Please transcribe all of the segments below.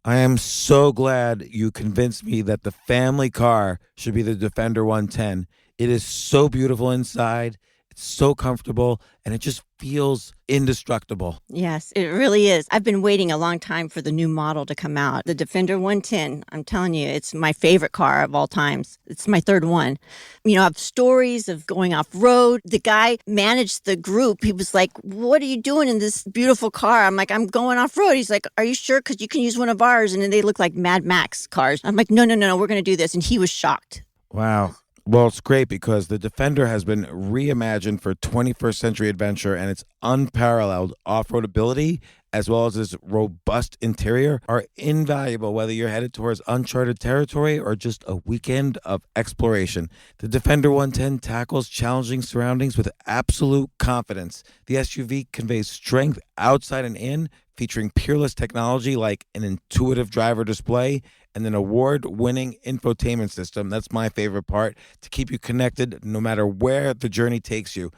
I am so glad you convinced me that the family car should be the Defender 110. It is so beautiful inside. It's so comfortable and it just feels indestructible. Yes, it really is. I've been waiting a long time for the new model to come out. The Defender 110, I'm telling you, it's my favorite car of all times. It's my third one. You know, I have stories of going off road. The guy managed the group. He was like, "What are you doing in this beautiful car?" I'm like, "I'm going off road." He's like, "Are you sure? Because you can use one of ours." And then they look like Mad Max cars. I'm like, no, we're going to do this. And he was shocked. Wow. Well, it's great because the Defender has been reimagined for 21st century adventure, and its unparalleled off-road ability as well as its robust interior are invaluable whether you're headed towards uncharted territory or just a weekend of exploration. The Defender 110 tackles challenging surroundings with absolute confidence. The SUV conveys strength outside and in, featuring peerless technology like an intuitive driver display and an award-winning infotainment system. That's my favorite part, to keep you connected no matter where the journey takes you.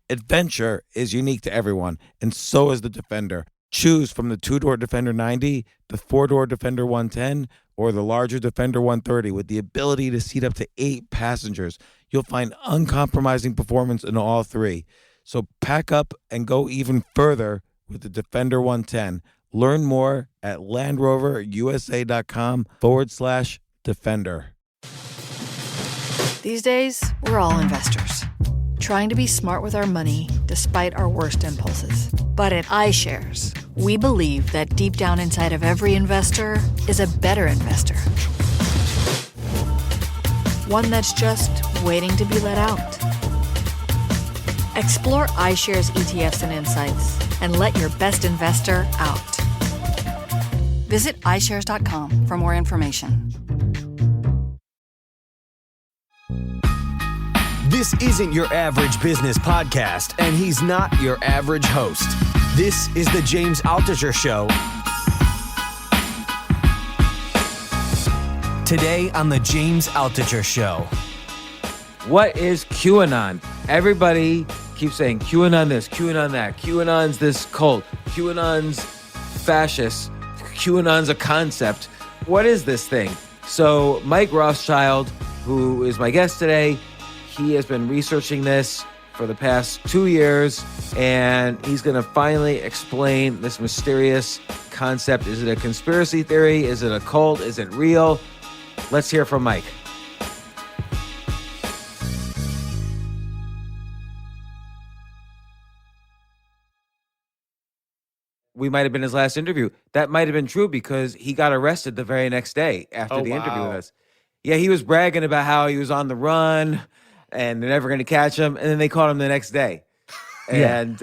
Adventure is unique to everyone, and so is the Defender. Choose from the two-door Defender 90, the four-door Defender 110, or the larger Defender 130 with the ability to seat up to 8 passengers. You'll find uncompromising performance in all three. So pack up and go even further with the Defender 110. Learn more at LandRoverUSA.com/Defender. These days, we're all investors, trying to be smart with our money despite our worst impulses. But at iShares, we believe that deep down inside of every investor is a better investor. One that's just waiting to be let out. Explore iShares ETFs and insights and let your best investor out. Visit iShares.com for more information. This isn't your average business podcast, and he's not your average host. This is the James Altucher Show. Today on the James Altucher Show. What is QAnon? Everybody keeps saying QAnon this, QAnon that, QAnon's this cult, QAnon's fascist, QAnon's a concept. What is this thing? So Mike Rothschild, who is my guest today, he has been researching this for the past 2 years, and he's going to finally explain this mysterious concept. Is it a conspiracy theory? Is it a cult? Is it real? Let's hear from Mike. We might have been his last interview. That might have been true because he got arrested the very next day after the interview with us. Yeah, he was bragging about how he was on the run and they're never going to catch him, and then they caught him the next day. And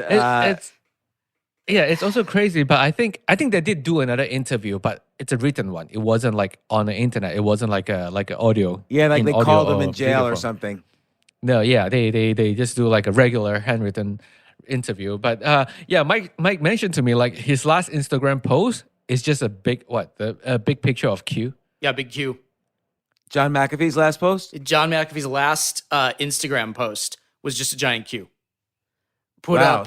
it's also crazy. But I think they did do another interview, but it's a written one. It wasn't like on the internet. It wasn't like an audio. Yeah, like they called him in jail or something. No, yeah, they just do like a regular handwritten interview. But Mike mentioned to me like his last Instagram post is just a big big picture of Q. Yeah, big Q. John McAfee's last post? John McAfee's last Instagram post was just a giant Q. Wow,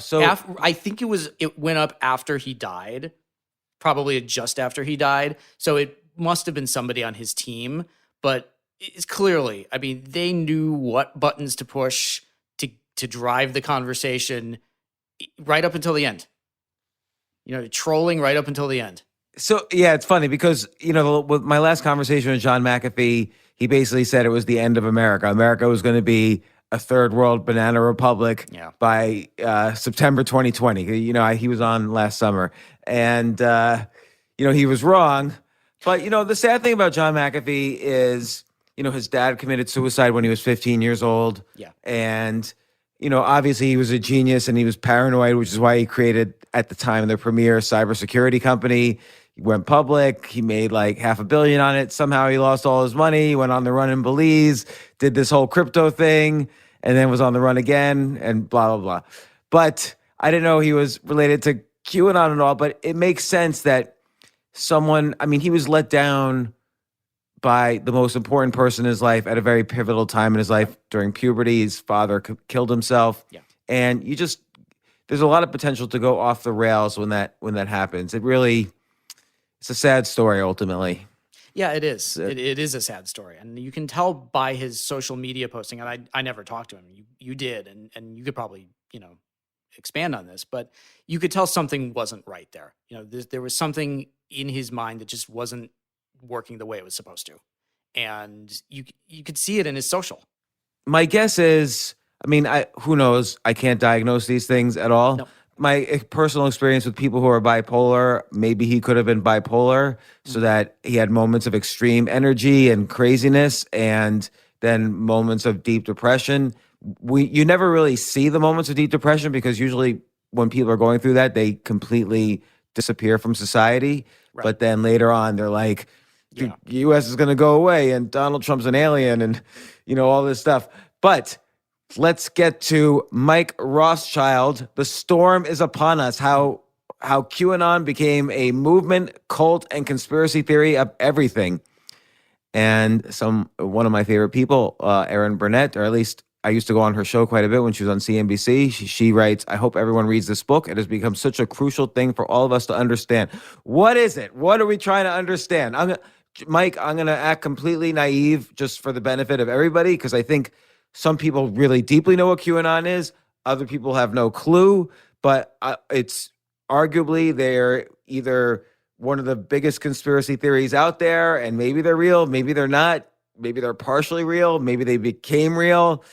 I think it went up after he died, probably just after he died. So it must have been somebody on his team, but it's clearly, I mean, they knew what buttons to push to drive the conversation right up until the end. You know, trolling right up until the end. So, yeah, it's funny because, you know, with my last conversation with John McAfee, he basically said it was the end of America. America was going to be a third world banana republic by September 2020. You know, he was on last summer. And, you know, he was wrong. But, you know, the sad thing about John McAfee is, you know, his dad committed suicide when he was 15 years old. Yeah. And, you know, obviously he was a genius and he was paranoid, which is why he created, at the time, the premier cybersecurity company. He went public. He made like $500 million on it. Somehow he lost all his money. He went on the run in Belize, did this whole crypto thing, and then was on the run again and blah, blah, blah. But I didn't know he was related to QAnon and all, but it makes sense that he was let down by the most important person in his life at a very pivotal time in his life during puberty. His father killed himself. Yeah. And there's a lot of potential to go off the rails when that happens. It really... It's a sad story ultimately. Yeah, it is. It is a sad story, and you can tell by his social media posting. And I never talked to him. You did, and you could probably expand on this, but you could tell something wasn't right there. There was something in his mind that just wasn't working the way it was supposed to, and you could see it in his social. My guess is, I mean, who knows? I can't diagnose these things at all. No. My personal experience with people who are bipolar, maybe he could have been bipolar so that he had moments of extreme energy and craziness and then moments of deep depression. You never really see the moments of deep depression because usually when people are going through that, they completely disappear from society. Right. But then later on, they're like, the U.S. is going to go away and Donald Trump's an alien and, all this stuff. But let's get to Mike Rothschild. The storm is upon us. How QAnon became a movement, cult, and conspiracy theory of everything. And one of my favorite people, Erin Burnett, or at least I used to go on her show quite a bit when she was on CNBC. She writes, "I hope everyone reads this book. It has become such a crucial thing for all of us to understand." What is it? What are we trying to understand? Mike, I'm going to act completely naive just for the benefit of everybody because I think some people really deeply know what QAnon is. Other people have no clue, but it's arguably they're either one of the biggest conspiracy theories out there, and maybe they're real, maybe they're not, maybe they're partially real, maybe they became real.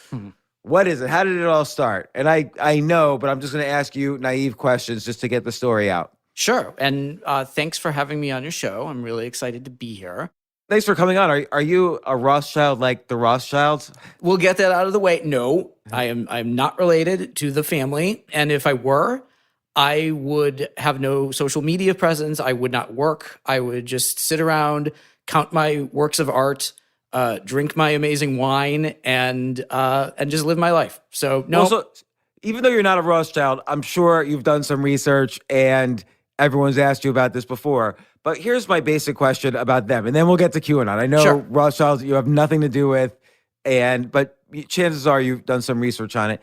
What is it? How did it all start? And I know, but I'm just going to ask you naive questions just to get the story out. Sure. And thanks for having me on your show. I'm really excited to be here. Thanks for coming on. Are you a Rothschild like the Rothschilds? We'll get that out of the way. No, I'm not related to the family. And if I were, I would have no social media presence. I would not work. I would just sit around, count my works of art, drink my amazing wine, and just live my life. So no. Also, even though you're not a Rothschild, I'm sure you've done some research and everyone's asked you about this before. But here's my basic question about them, and then we'll get to QAnon. I know Rothschilds you have nothing to do with, but chances are you've done some research on it.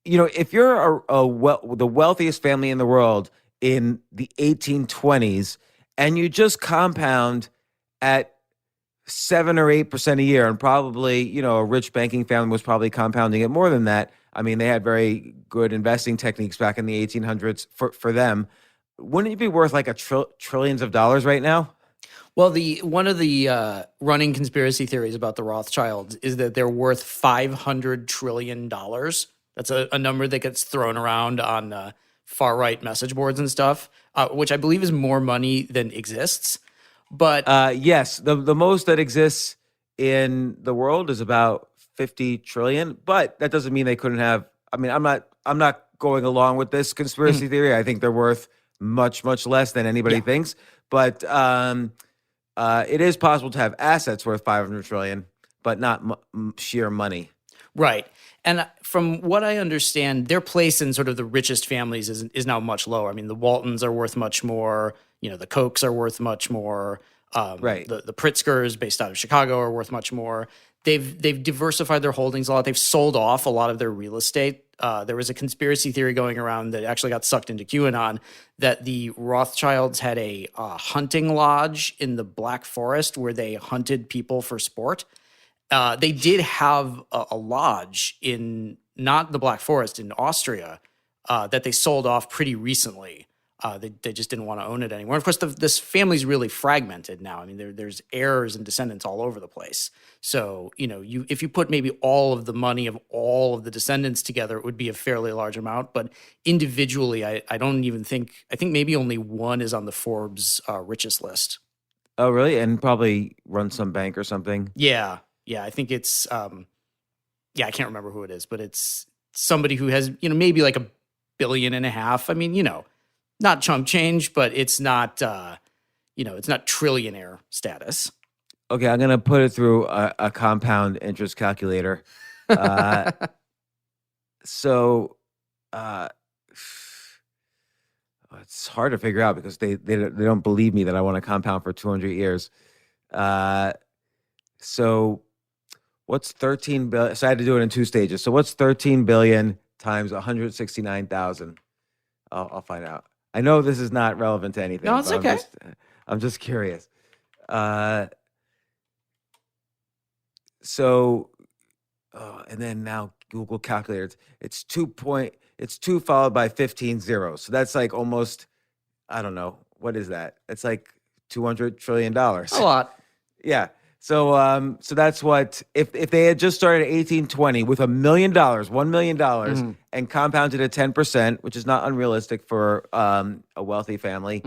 If you're the wealthiest family in the world in the 1820s, and you just compound at 7 or 8% a year, and probably a rich banking family was probably compounding it more than that. I mean, they had very good investing techniques back in the 1800s for them. Wouldn't it be worth like trillions of dollars right now? Well, one of the running conspiracy theories about the Rothschilds is that they're worth $500 trillion. That's a number that gets thrown around on far-right message boards and stuff, which I believe is more money than exists. But yes, the most that exists in the world is about 50 trillion, but that doesn't mean they couldn't have. I mean, I'm not going along with this conspiracy theory. I think they're worth much less than anybody thinks, but it is possible to have assets worth 500 trillion, but not sheer money. Right. And from what I understand, their place in sort of the richest families is now much lower. I mean, the Waltons are worth much more. The Kochs are worth much more. Right. The Pritzkers, based out of Chicago, are worth much more. They've diversified their holdings a lot. They've sold off a lot of their real estate. There was a conspiracy theory going around that actually got sucked into QAnon that the Rothschilds had a hunting lodge in the Black Forest where they hunted people for sport. They did have a lodge in not the Black Forest in Austria that they sold off pretty recently. They just didn't want to own it anymore. Of course, this family's really fragmented now. I mean, there's heirs and descendants all over the place. So, if you put maybe all of the money of all of the descendants together, it would be a fairly large amount. But individually, I don't even think, I think maybe only one is on the Forbes richest list. Oh, really? And probably run some bank or something? Yeah. I think it's, I can't remember who it is, but it's somebody who has, maybe like $1.5 billion. I mean, not chump change, but it's not, it's not trillionaire status. Okay, I'm going to put it through a compound interest calculator. So it's hard to figure out because they don't believe me that I want to compound for 200 years. So what's 13 billion? So I had to do it in two stages. So what's 13 billion times 169,000? I'll find out. I know this is not relevant to anything. No, it's okay. I'm just curious. So, and then now Google calculator. It's 2 followed by 15 zeros. So that's like almost, I don't know. What is that? It's like $200 trillion. A lot. Yeah. So so that's what if they had just started at 1820 with $1 million, $1 million, and compounded at 10%, which is not unrealistic for a wealthy family,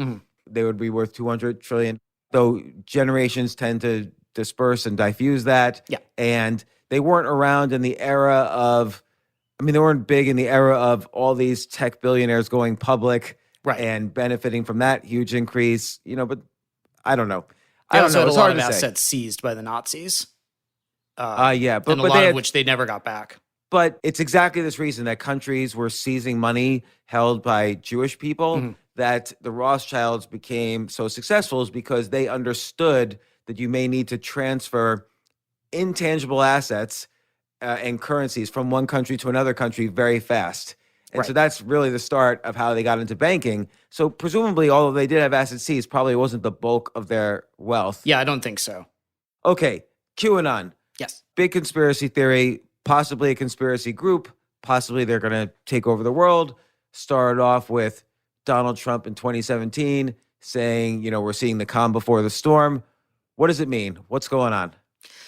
they would be worth 200 trillion. Though generations tend to disperse and diffuse that. Yeah. And they weren't around in the era of, I mean, they weren't big in the era of all these tech billionaires going public and benefiting from that huge increase, but I don't know. They also had It's a lot hard of to say. assets seized by the Nazis. Yeah, but and a lot of which they never got back. But it's exactly this reason that countries were seizing money held by Jewish people that the Rothschilds became so successful, is because they understood that you may need to transfer intangible assets and currencies from one country to another country very fast. And so that's really the start of how they got into banking. So presumably, although they did have assets seized, probably wasn't the bulk of their wealth. Yeah, I don't think so. Okay, QAnon. Yes. Big conspiracy theory, possibly a conspiracy group, possibly they're going to take over the world. Started off with Donald Trump in 2017 saying, we're seeing the calm before the storm. What does it mean? What's going on?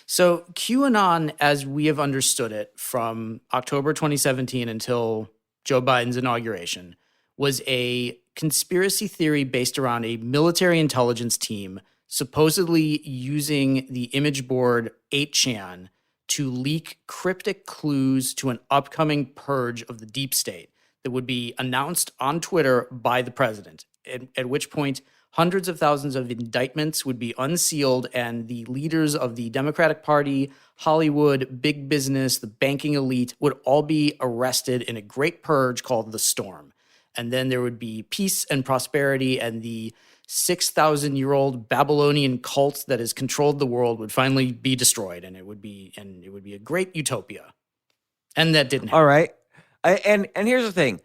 So QAnon, as we have understood it from October 2017 until Joe Biden's inauguration, was a conspiracy theory based around a military intelligence team supposedly using the image board 8chan to leak cryptic clues to an upcoming purge of the deep state that would be announced on Twitter by the president, at which point hundreds of thousands of indictments would be unsealed and the leaders of the Democratic Party, Hollywood, big business, the banking elite would all be arrested in a great purge called the Storm. And then there would be peace and prosperity, and the 6,000-year-old Babylonian cult that has controlled the world would finally be destroyed, and it would be a great utopia. And that didn't happen. All right. And here's the thing.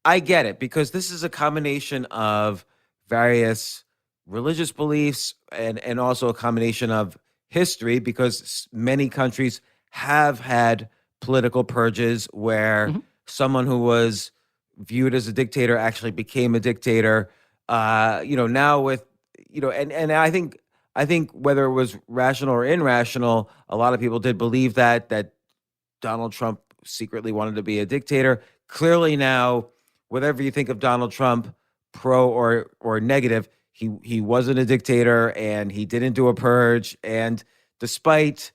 I get it, because this is a combination of various religious beliefs and also a combination of history, because many countries have had political purges where someone who was viewed as a dictator actually became a dictator. Now with, and I think whether it was rational or irrational, a lot of people did believe that Donald Trump secretly wanted to be a dictator. Clearly now, whatever you think of Donald Trump, pro or negative, he wasn't a dictator and he didn't do a purge. And despite,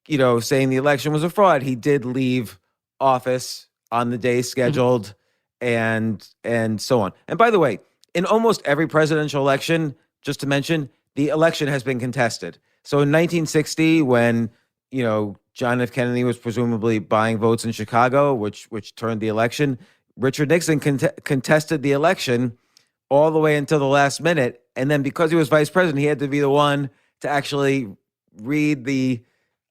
saying the election was a fraud, he did leave office on the day scheduled and so on. And by the way, in almost every presidential election, just to mention, the election has been contested. So in 1960, when, John F. Kennedy was presumably buying votes in Chicago, which turned the election, Richard Nixon contested the election all the way until the last minute. And then because he was vice president, he had to be the one to actually read the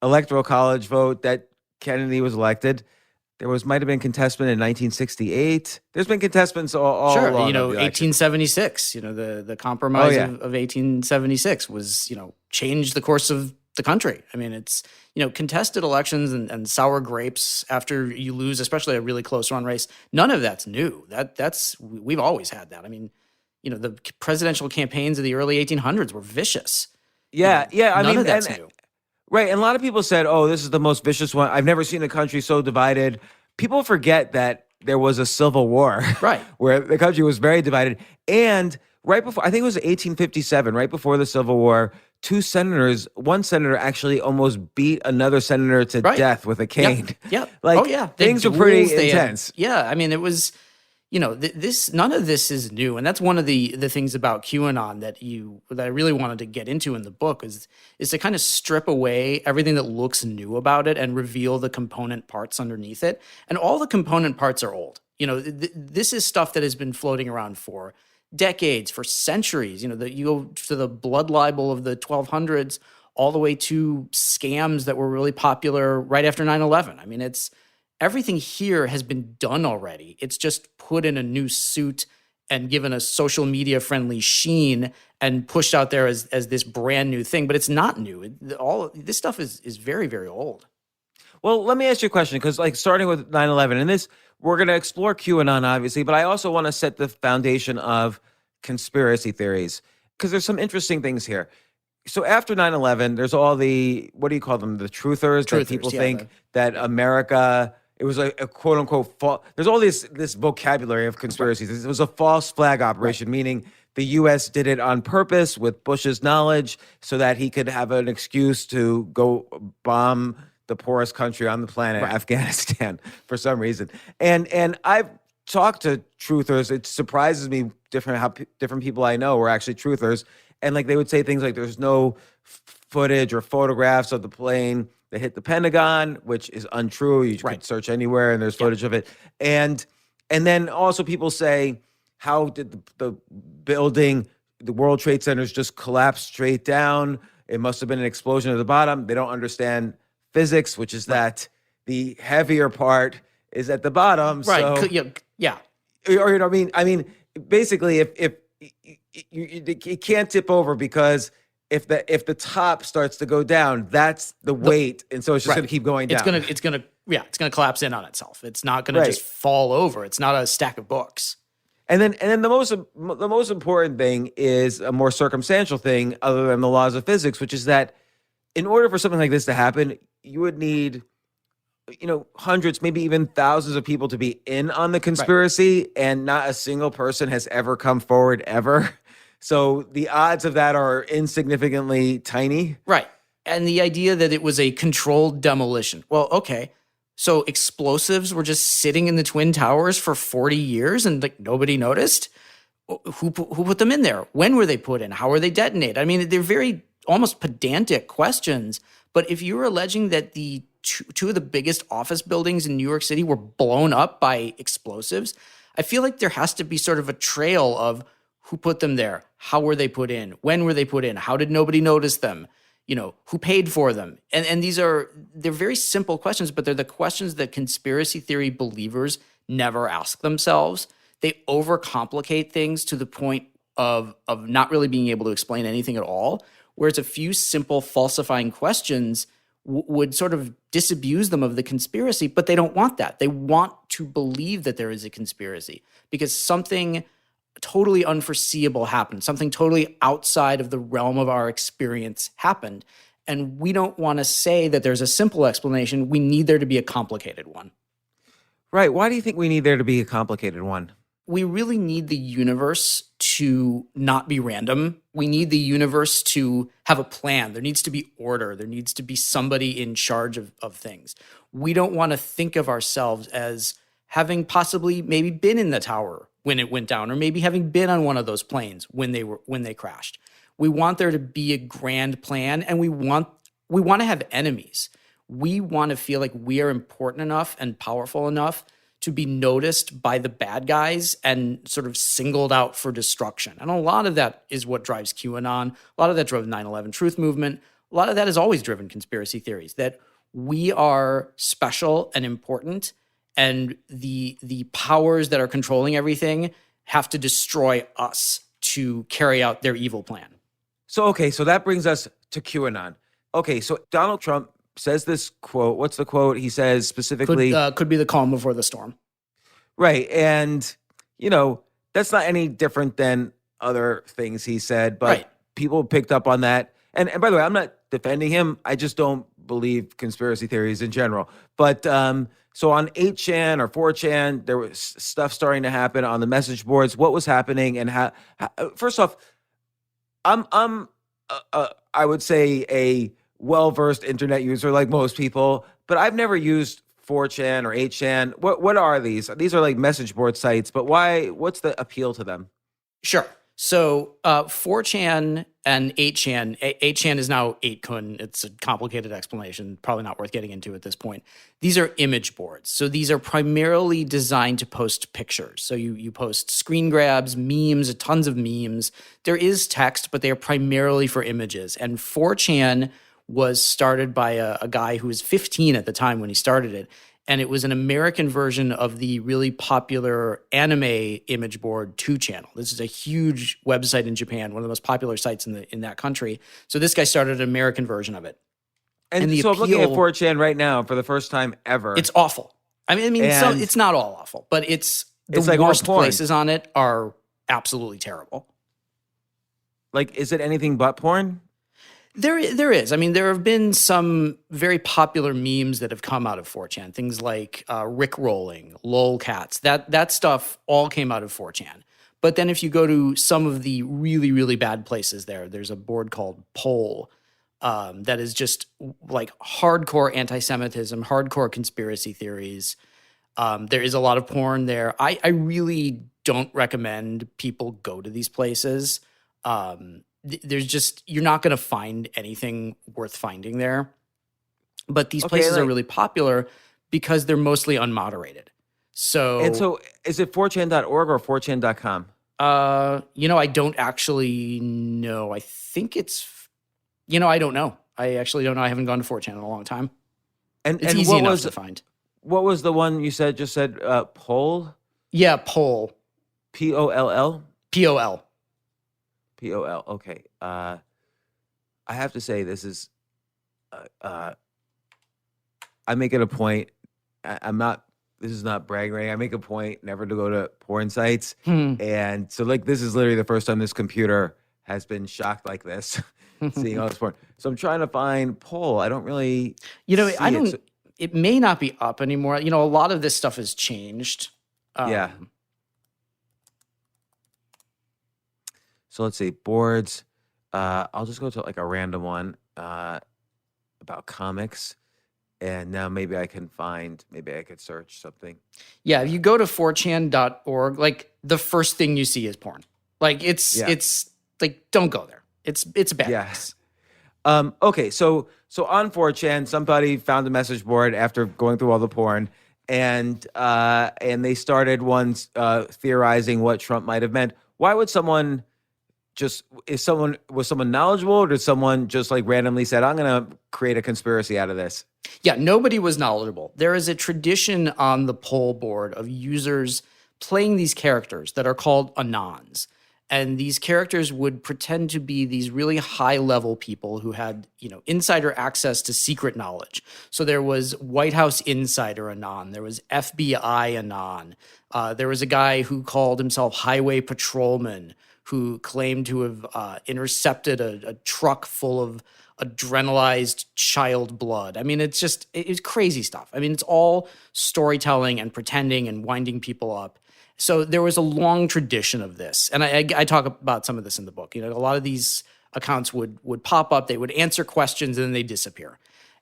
electoral college vote that Kennedy was elected. There might have been contestment in 1968. There's been contestants all sure, along. 1876. The compromise of 1876 was, changed the course of the country. I mean, it's, contested elections and sour grapes after you lose, especially a really close run race. None of that's new. We've always had that. I mean, the presidential campaigns of the early 1800s were vicious. Yeah, I none mean, of that's new. Right, and a lot of people said, "Oh, this is the most vicious one. I've never seen a country so divided." People forget that there was a civil war, right, where the country was very divided. And right before, I think it was 1857, right before the Civil War, one senator actually almost beat another senator to death with a cane. Yep. Things were pretty intense. I mean, it was. None of this is new, and that's one of the things about QAnon that I really wanted to get into in the book is to kind of strip away everything that looks new about it and reveal the component parts underneath it. And all the component parts are old. This is stuff that has been floating around for decades, for centuries. You go to the blood libel of the 1200s, all the way to scams that were really popular right after 9/11. I mean, everything here has been done already. It's just put in a new suit and given a social media friendly sheen and pushed out there as this brand new thing, but it's not new. All this stuff is very, very old. Well, let me ask you a question, because like starting with 9/11, and this, we're going to explore QAnon, obviously, but I also want to set the foundation of conspiracy theories, because there's some interesting things here. So after 9/11, there's all the, what do you call them? The truthers that people yeah, think that America, it was a quote unquote, there's all this vocabulary of conspiracies. It was a false flag operation, meaning the U.S. did it on purpose with Bush's knowledge so that he could have an excuse to go bomb the poorest country on the planet, Afghanistan, for some reason. And I've talked to truthers. It surprises me how different people I know were actually truthers. And like they would say things like there's no footage or photographs of the plane that hit the Pentagon, which is untrue. You could search anywhere and there's footage of it. And then also people say, how did the building, the World Trade Centers just collapse straight down? It must have been an explosion at the bottom. They don't understand physics, which is that the heavier part is at the bottom. Right. So, yeah. Or, you know what I mean? I mean, basically, if you can't tip over, because if the top starts to go down, that's the weight, and so it's just going to keep going down. It's gonna collapse in on itself. It's not gonna just fall over. It's not a stack of books. And then the most important thing is a more circumstantial thing other than the laws of physics, which is that in order for something like this to happen, you would need, hundreds, maybe even thousands of people to be in on the conspiracy, and not a single person has ever come forward ever. So the odds of that are insignificantly tiny. Right. And the idea that it was a controlled demolition. Well, okay. So explosives were just sitting in the Twin Towers for 40 years and like nobody noticed? Who put them in there? When were they put in? How were they detonated? I mean, they're very almost pedantic questions. But if you're alleging that the two of the biggest office buildings in New York City were blown up by explosives, I feel like there has to be sort of a trail of who put them there, how were they put in, when were they put in, how did nobody notice them, who paid for them. And they're very simple questions, but they're the questions that conspiracy theory believers never ask themselves. They overcomplicate things to the point of not really being able to explain anything at all, whereas a few simple falsifying questions would sort of disabuse them of the conspiracy, but they don't want that. They want to believe that there is a conspiracy because something totally unforeseeable happened, something totally outside of the realm of our experience happened. And we don't want to say that there's a simple explanation. We need there to be a complicated one. Right. Why do you think we need there to be a complicated one? We really need the universe to not be random. We need the universe to have a plan. There needs to be order. There needs to be somebody in charge of things. We don't want to think of ourselves as having possibly maybe been in the tower when it went down, or maybe having been on one of those planes when they crashed. We want there to be a grand plan, and we want to have enemies. We want to feel like we are important enough and powerful enough to be noticed by the bad guys and sort of singled out for destruction. And a lot of that is what drives QAnon. A lot of that drove the 9/11 truth movement. A lot of that has always driven conspiracy theories, that we are special and important, and the powers that are controlling everything have to destroy us to carry out their evil plan. So that brings us to QAnon. Okay, so Donald Trump says this quote. What's the quote? He says specifically, could be the calm before the storm. Right. And, that's not any different than other things he said, but people picked up on that. And by the way, I'm not defending him. I just don't believe conspiracy theories in general. But so on 8chan or 4chan, there was stuff starting to happen on the message boards. What was happening, and how first off, I'm I would say a well-versed internet user like most people, but I've never used 4chan or 8chan. What are these? These are like message board sites, but why? What's the appeal to them? Sure. So 4chan and 8chan. 8chan is now 8kun. It's a complicated explanation, probably not worth getting into at this point. These are image boards. So these are primarily designed to post pictures. So you post screen grabs, memes, tons of memes. There is text, but they are primarily for images. And 4chan was started by a guy who was 15 at the time when he started it. And it was an American version of the really popular anime image board 2channel. This is a huge website in Japan, one of the most popular sites in that country. So this guy started an American version of it. And the so I'm looking at appeal- 4chan right now for the first time ever. It's awful. And it's not all awful, but it's It's like all worst porn. places on it are absolutely terrible. like, is it anything but porn? There is. I mean, there have been some very popular memes that have come out of 4chan. Things like Rickrolling, lolcats. That stuff all came out of 4chan. But then if you go to some of the really, really bad places there's a board called Poll that is just like hardcore anti-Semitism, hardcore conspiracy theories. There is a lot of porn there. I really don't recommend people go to these places. There's just, you're not going to find anything worth finding there. But these places are really popular because they're mostly unmoderated. So, And so is it 4chan.org or 4chan.com? I don't actually know. I think it's, I don't know. I actually don't know. I haven't gone to 4chan in a long time. And It's and easy what enough was to find. what was the one you just said poll? Yeah, Poll. Poll? P-O-L. Pol. Okay. I have to say this is I make it a point. I'm not, this is not bragging. I make a point never to go to porn sites. And so like this is literally the first time this computer has been shocked like this, seeing all this porn. So I'm trying to find Poll. I don't really see I don't, it. it may not be up anymore. A lot of this stuff has changed. Yeah. So let's see, boards. I'll just go to like a random one about comics. And now maybe I could search something. Yeah, if you go to 4chan.org, like the first thing you see is porn. Like it's like, don't go there. It's a bad place. Okay, so on 4chan, somebody found a message board after going through all the porn, and they started ones theorizing what Trump might have meant. Why would someone was someone knowledgeable, or did someone just like randomly said, I'm gonna create a conspiracy out of this? Yeah, nobody was knowledgeable. There is a tradition on the poll board of users playing these characters that are called Anons. And these characters would pretend to be these really high-level people who had, insider access to secret knowledge. So there was White House Insider Anon. There was FBI Anon. There was a guy who called himself Highway Patrolman who claimed to have intercepted a truck full of adrenalized child blood. I mean, it's crazy stuff. I mean, it's all storytelling and pretending and winding people up. So there was a long tradition of this. And I talk about some of this in the book. A lot of these accounts would pop up, they would answer questions, and then they disappear.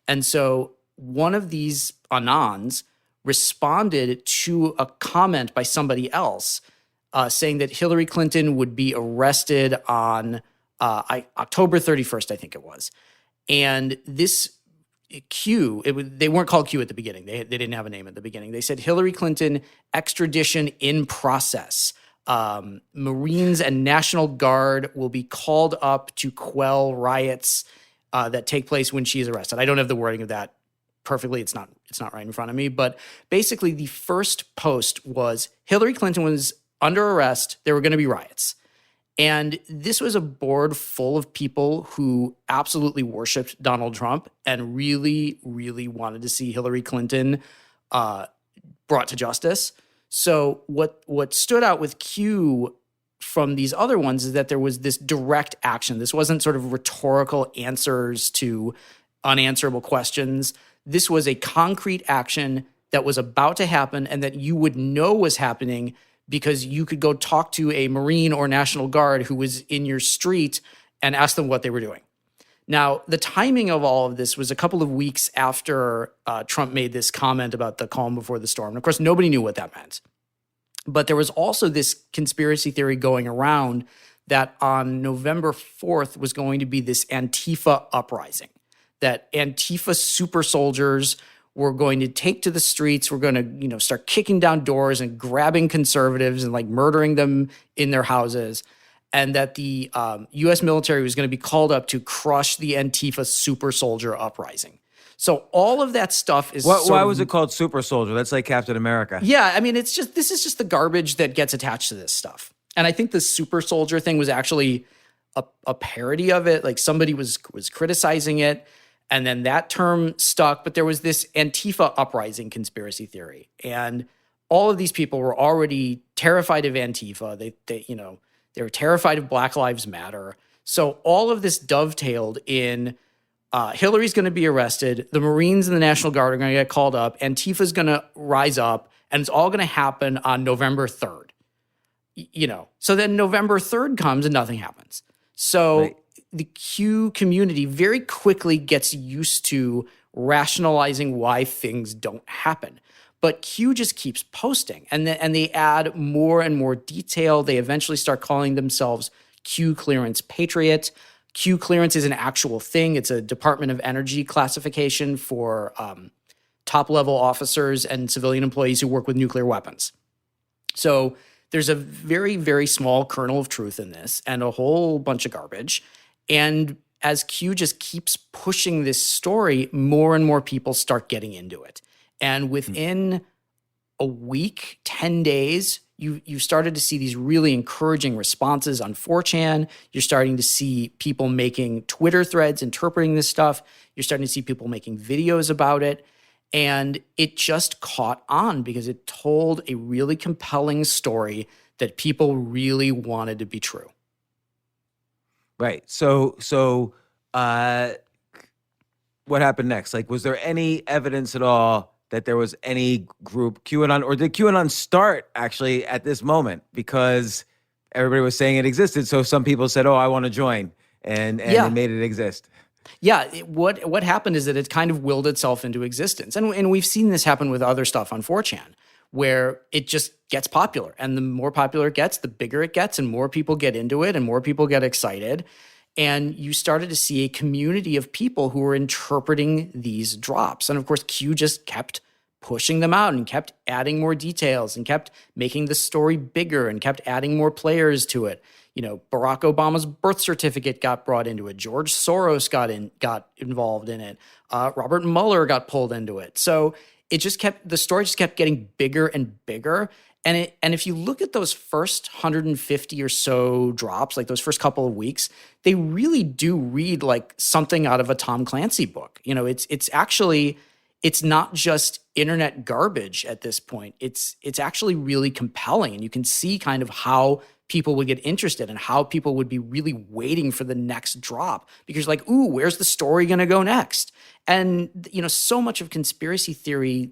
And so one of these Anons responded to a comment by somebody else saying that Hillary Clinton would be arrested on October 31st, I think it was. And this Q, they weren't called Q at the beginning. They didn't have a name at the beginning. They said Hillary Clinton extradition in process. Marines and National Guard will be called up to quell riots that take place when she is arrested. I don't have the wording of that perfectly. It's not right in front of me. But basically, the first post was Hillary Clinton was under arrest. There were going to be riots. And this was a board full of people who absolutely worshipped Donald Trump and really, really wanted to see Hillary Clinton brought to justice. So what stood out with Q from these other ones is that there was this direct action. This wasn't sort of rhetorical answers to unanswerable questions. This was a concrete action that was about to happen and that you would know was happening because you could go talk to a Marine or National Guard who was in your street and ask them what they were doing. Now, the timing of all of this was a couple of weeks after Trump made this comment about the calm before the storm. And of course, nobody knew what that meant. But there was also this conspiracy theory going around that on November 4th was going to be this Antifa uprising, that Antifa super soldiers were going to take to the streets. We're going to, start kicking down doors and grabbing conservatives and like murdering them in their houses. And that the U.S. military was going to be called up to crush the Antifa super soldier uprising. So all of that stuff is Why was it called Super Soldier? That's like Captain America. Yeah, I mean, this is just the garbage that gets attached to this stuff. And I think the Super Soldier thing was actually a parody of it. Like somebody was criticizing it, and then that term stuck. But there was this Antifa uprising conspiracy theory, and all of these people were already terrified of Antifa. They were terrified of Black Lives Matter. So all of this dovetailed in Hillary's going to be arrested. The Marines and the National Guard are going to get called up. Antifa's going to rise up, and it's all going to happen on November 3rd. So then November 3rd comes and nothing happens. So right. The Q community very quickly gets used to rationalizing why things don't happen. But Q just keeps posting, and they add more and more detail. They eventually start calling themselves Q Clearance Patriot. Q Clearance is an actual thing. It's a Department of Energy classification for top-level officers and civilian employees who work with nuclear weapons. So there's a very, very small kernel of truth in this and a whole bunch of garbage. And as Q just keeps pushing this story, more and more people start getting into it. And within a week, 10 days, you started to see these really encouraging responses on 4chan. You're starting to see people making Twitter threads interpreting this stuff. You're starting to see people making videos about it. And it just caught on because it told a really compelling story that people really wanted to be true. Right. So what happened next? Like, was there any evidence at all that there was any group QAnon, or did QAnon start actually at this moment because everybody was saying it existed? So some people said, "Oh, I want to join," and they made it exist. Yeah, what happened is that it kind of willed itself into existence, and we've seen this happen with other stuff on 4chan, where it just gets popular, and the more popular it gets, the bigger it gets, and more people get into it, and more people get excited. And you started to see a community of people who were interpreting these drops. And of course, Q just kept pushing them out and kept adding more details and kept making the story bigger and kept adding more players to it. Barack Obama's birth certificate got brought into it. George Soros got involved in it. Robert Mueller got pulled into it. So the story just kept getting bigger and bigger. And if you look at those first 150 or so drops, like those first couple of weeks, they really do read like something out of a Tom Clancy book. It's not just internet garbage at this point. It's actually really compelling, and you can see kind of how people would get interested and how people would be really waiting for the next drop because like, ooh, where's the story going to go next? And so much of conspiracy theory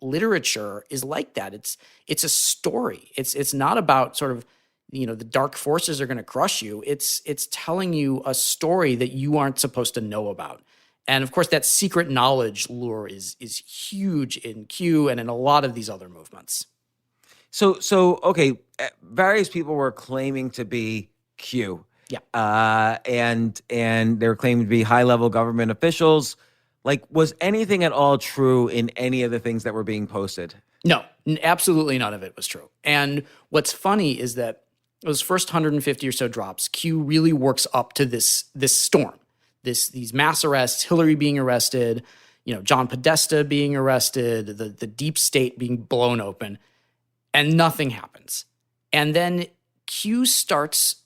literature is like that. It's a story. It's not about sort of the dark forces are going to crush you. It's telling you a story that you aren't supposed to know about. And of course, that secret knowledge lure is huge in Q and in a lot of these other movements. So okay, various people were claiming to be Q. Yeah. And they were claiming to be high-level government officials. Like, was anything at all true in any of the things that were being posted? No, absolutely none of it was true. And what's funny is that those first 150 or so drops, Q really works up to this storm, these mass arrests, Hillary being arrested, John Podesta being arrested, the deep state being blown open, and nothing happens. And then Q starts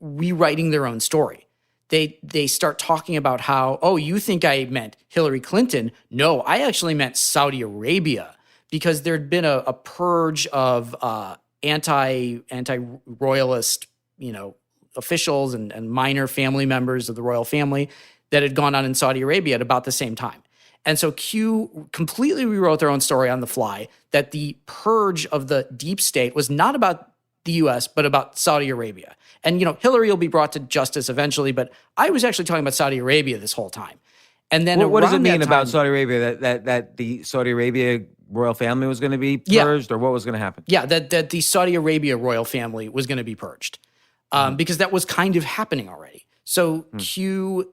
rewriting their own story. They start talking about how, oh, you think I meant Hillary Clinton? No, I actually meant Saudi Arabia, because there'd been a purge of anti-royalist, officials and minor family members of the royal family that had gone on in Saudi Arabia at about the same time. And so Q completely rewrote their own story on the fly, that the purge of the deep state was not about the US, but about Saudi Arabia. And, Hillary will be brought to justice eventually, but I was actually talking about Saudi Arabia this whole time. And then what does it mean about Saudi Arabia, that the Saudi Arabia royal family was going to be purged, or what was going to happen? Yeah, that the Saudi Arabia royal family was going to be purged, because that was kind of happening already. So Q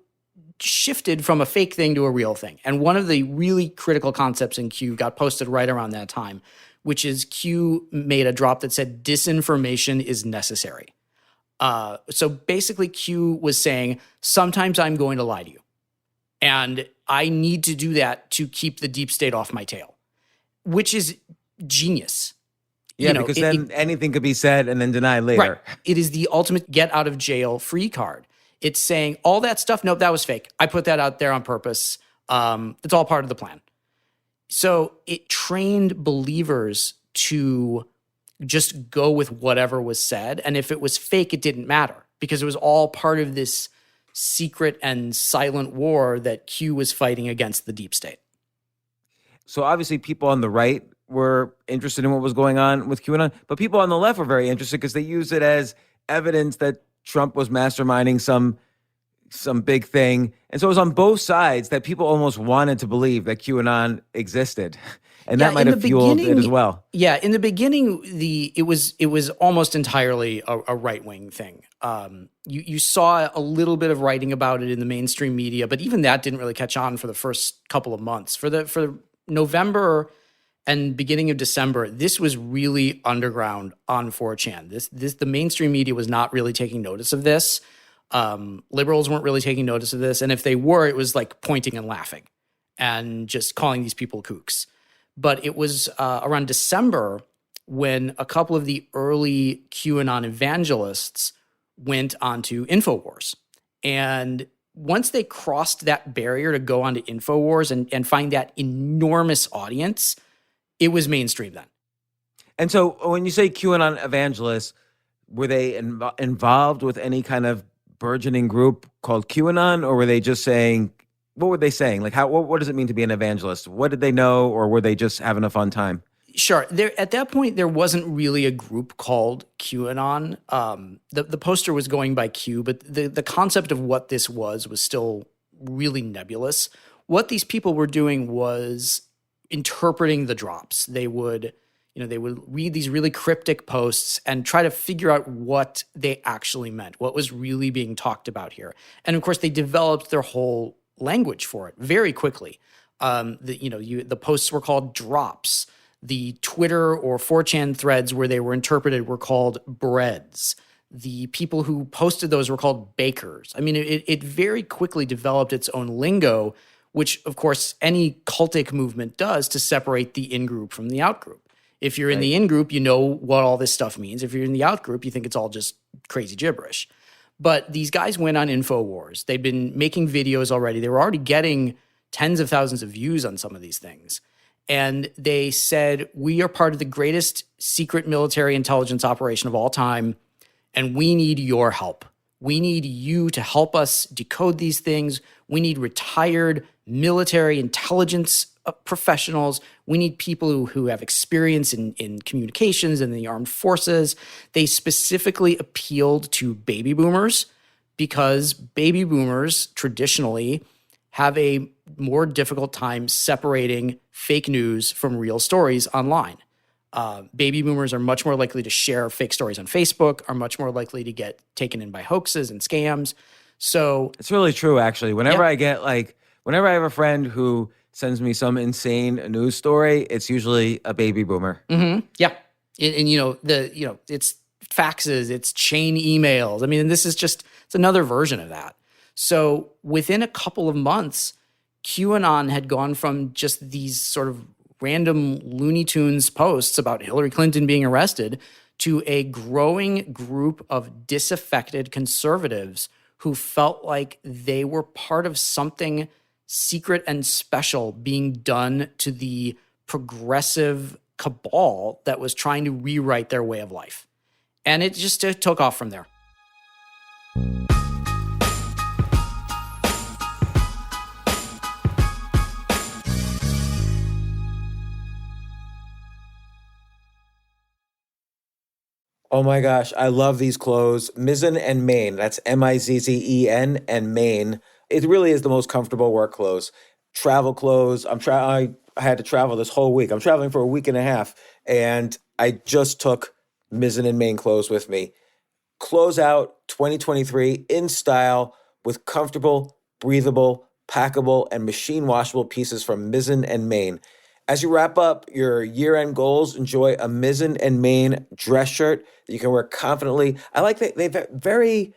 shifted from a fake thing to a real thing. And one of the really critical concepts in Q got posted right around that time, which is Q made a drop that said disinformation is necessary. So basically Q was saying, sometimes I'm going to lie to you. And I need to do that to keep the deep state off my tail, which is genius. Yeah, because then anything could be said and then denied later. Right. It is the ultimate get out of jail free card. It's saying all that stuff, nope, that was fake. I put that out there on purpose. It's all part of the plan. So it trained believers to just go with whatever was said. And if it was fake, it didn't matter because it was all part of this secret and silent war that Q was fighting against the deep state. So obviously people on the right were interested in what was going on with QAnon, but people on the left were very interested because they used it as evidence that Trump was masterminding some big thing. And so it was on both sides that people almost wanted to believe that QAnon existed. And that might have fueled it as well. Yeah, in the beginning, it was almost entirely a right-wing thing. You saw a little bit of writing about it in the mainstream media, but even that didn't really catch on for the first couple of months. For November and beginning of December, this was really underground on 4chan. The mainstream media was not really taking notice of this. Liberals weren't really taking notice of this, and if they were, it was like pointing and laughing and just calling these people kooks. But it was around December when a couple of the early QAnon evangelists went onto InfoWars. And once they crossed that barrier to go onto InfoWars and find that enormous audience, it was mainstream then. And so when you say QAnon evangelists, were they involved with any kind of burgeoning group called QAnon, or were they just saying, what were they saying? Like, what does it mean to be an evangelist? What did they know, or were they just having a fun time? Sure. At that point, there wasn't really a group called QAnon. The poster was going by Q, but the concept of what this was still really nebulous. What these people were doing was interpreting the drops. They would read these really cryptic posts and try to figure out what they actually meant, what was really being talked about here. And of course, they developed their whole language for it very quickly. The posts were called drops. The Twitter or 4chan threads where they were interpreted were called breads. The people who posted those were called bakers. I mean, it very quickly developed its own lingo, which, of course, any cultic movement does to separate the in-group from the out-group. If you're in the in-group, you know what all this stuff means. If you're in the out-group, you think it's all just crazy gibberish. But these guys went on InfoWars. They'd been making videos already. They were already getting tens of thousands of views on some of these things. And they said, we are part of the greatest secret military intelligence operation of all time, and we need your help. We need you to help us decode these things. We need retired military intelligence professionals. We need people who have experience in communications and the armed forces. They specifically appealed to baby boomers because baby boomers traditionally have a more difficult time separating fake news from real stories online. Baby boomers are much more likely to share fake stories on Facebook, are much more likely to get taken in by hoaxes and scams. So it's really true, actually. Whenever I have a friend who sends me some insane news story, it's usually a baby boomer. Mm-hmm. Yeah. And it's faxes, it's chain emails. I mean, it's another version of that. So within a couple of months, QAnon had gone from just these sort of random Looney Tunes posts about Hillary Clinton being arrested to a growing group of disaffected conservatives who felt like they were part of something secret and special being done to the progressive cabal that was trying to rewrite their way of life. And it just took off from there. Oh my gosh, I love these clothes. Mizzen and Main. That's Mizzen and Main. It really is the most comfortable work clothes. Travel clothes. I had to travel this whole week. I'm traveling for a week and a half, and I just took Mizzen and Main clothes with me. Close out 2023 in style with comfortable, breathable, packable, and machine washable pieces from Mizzen and Main. As you wrap up your year-end goals, enjoy a Mizzen and Main dress shirt that you can wear confidently. I like that they've very,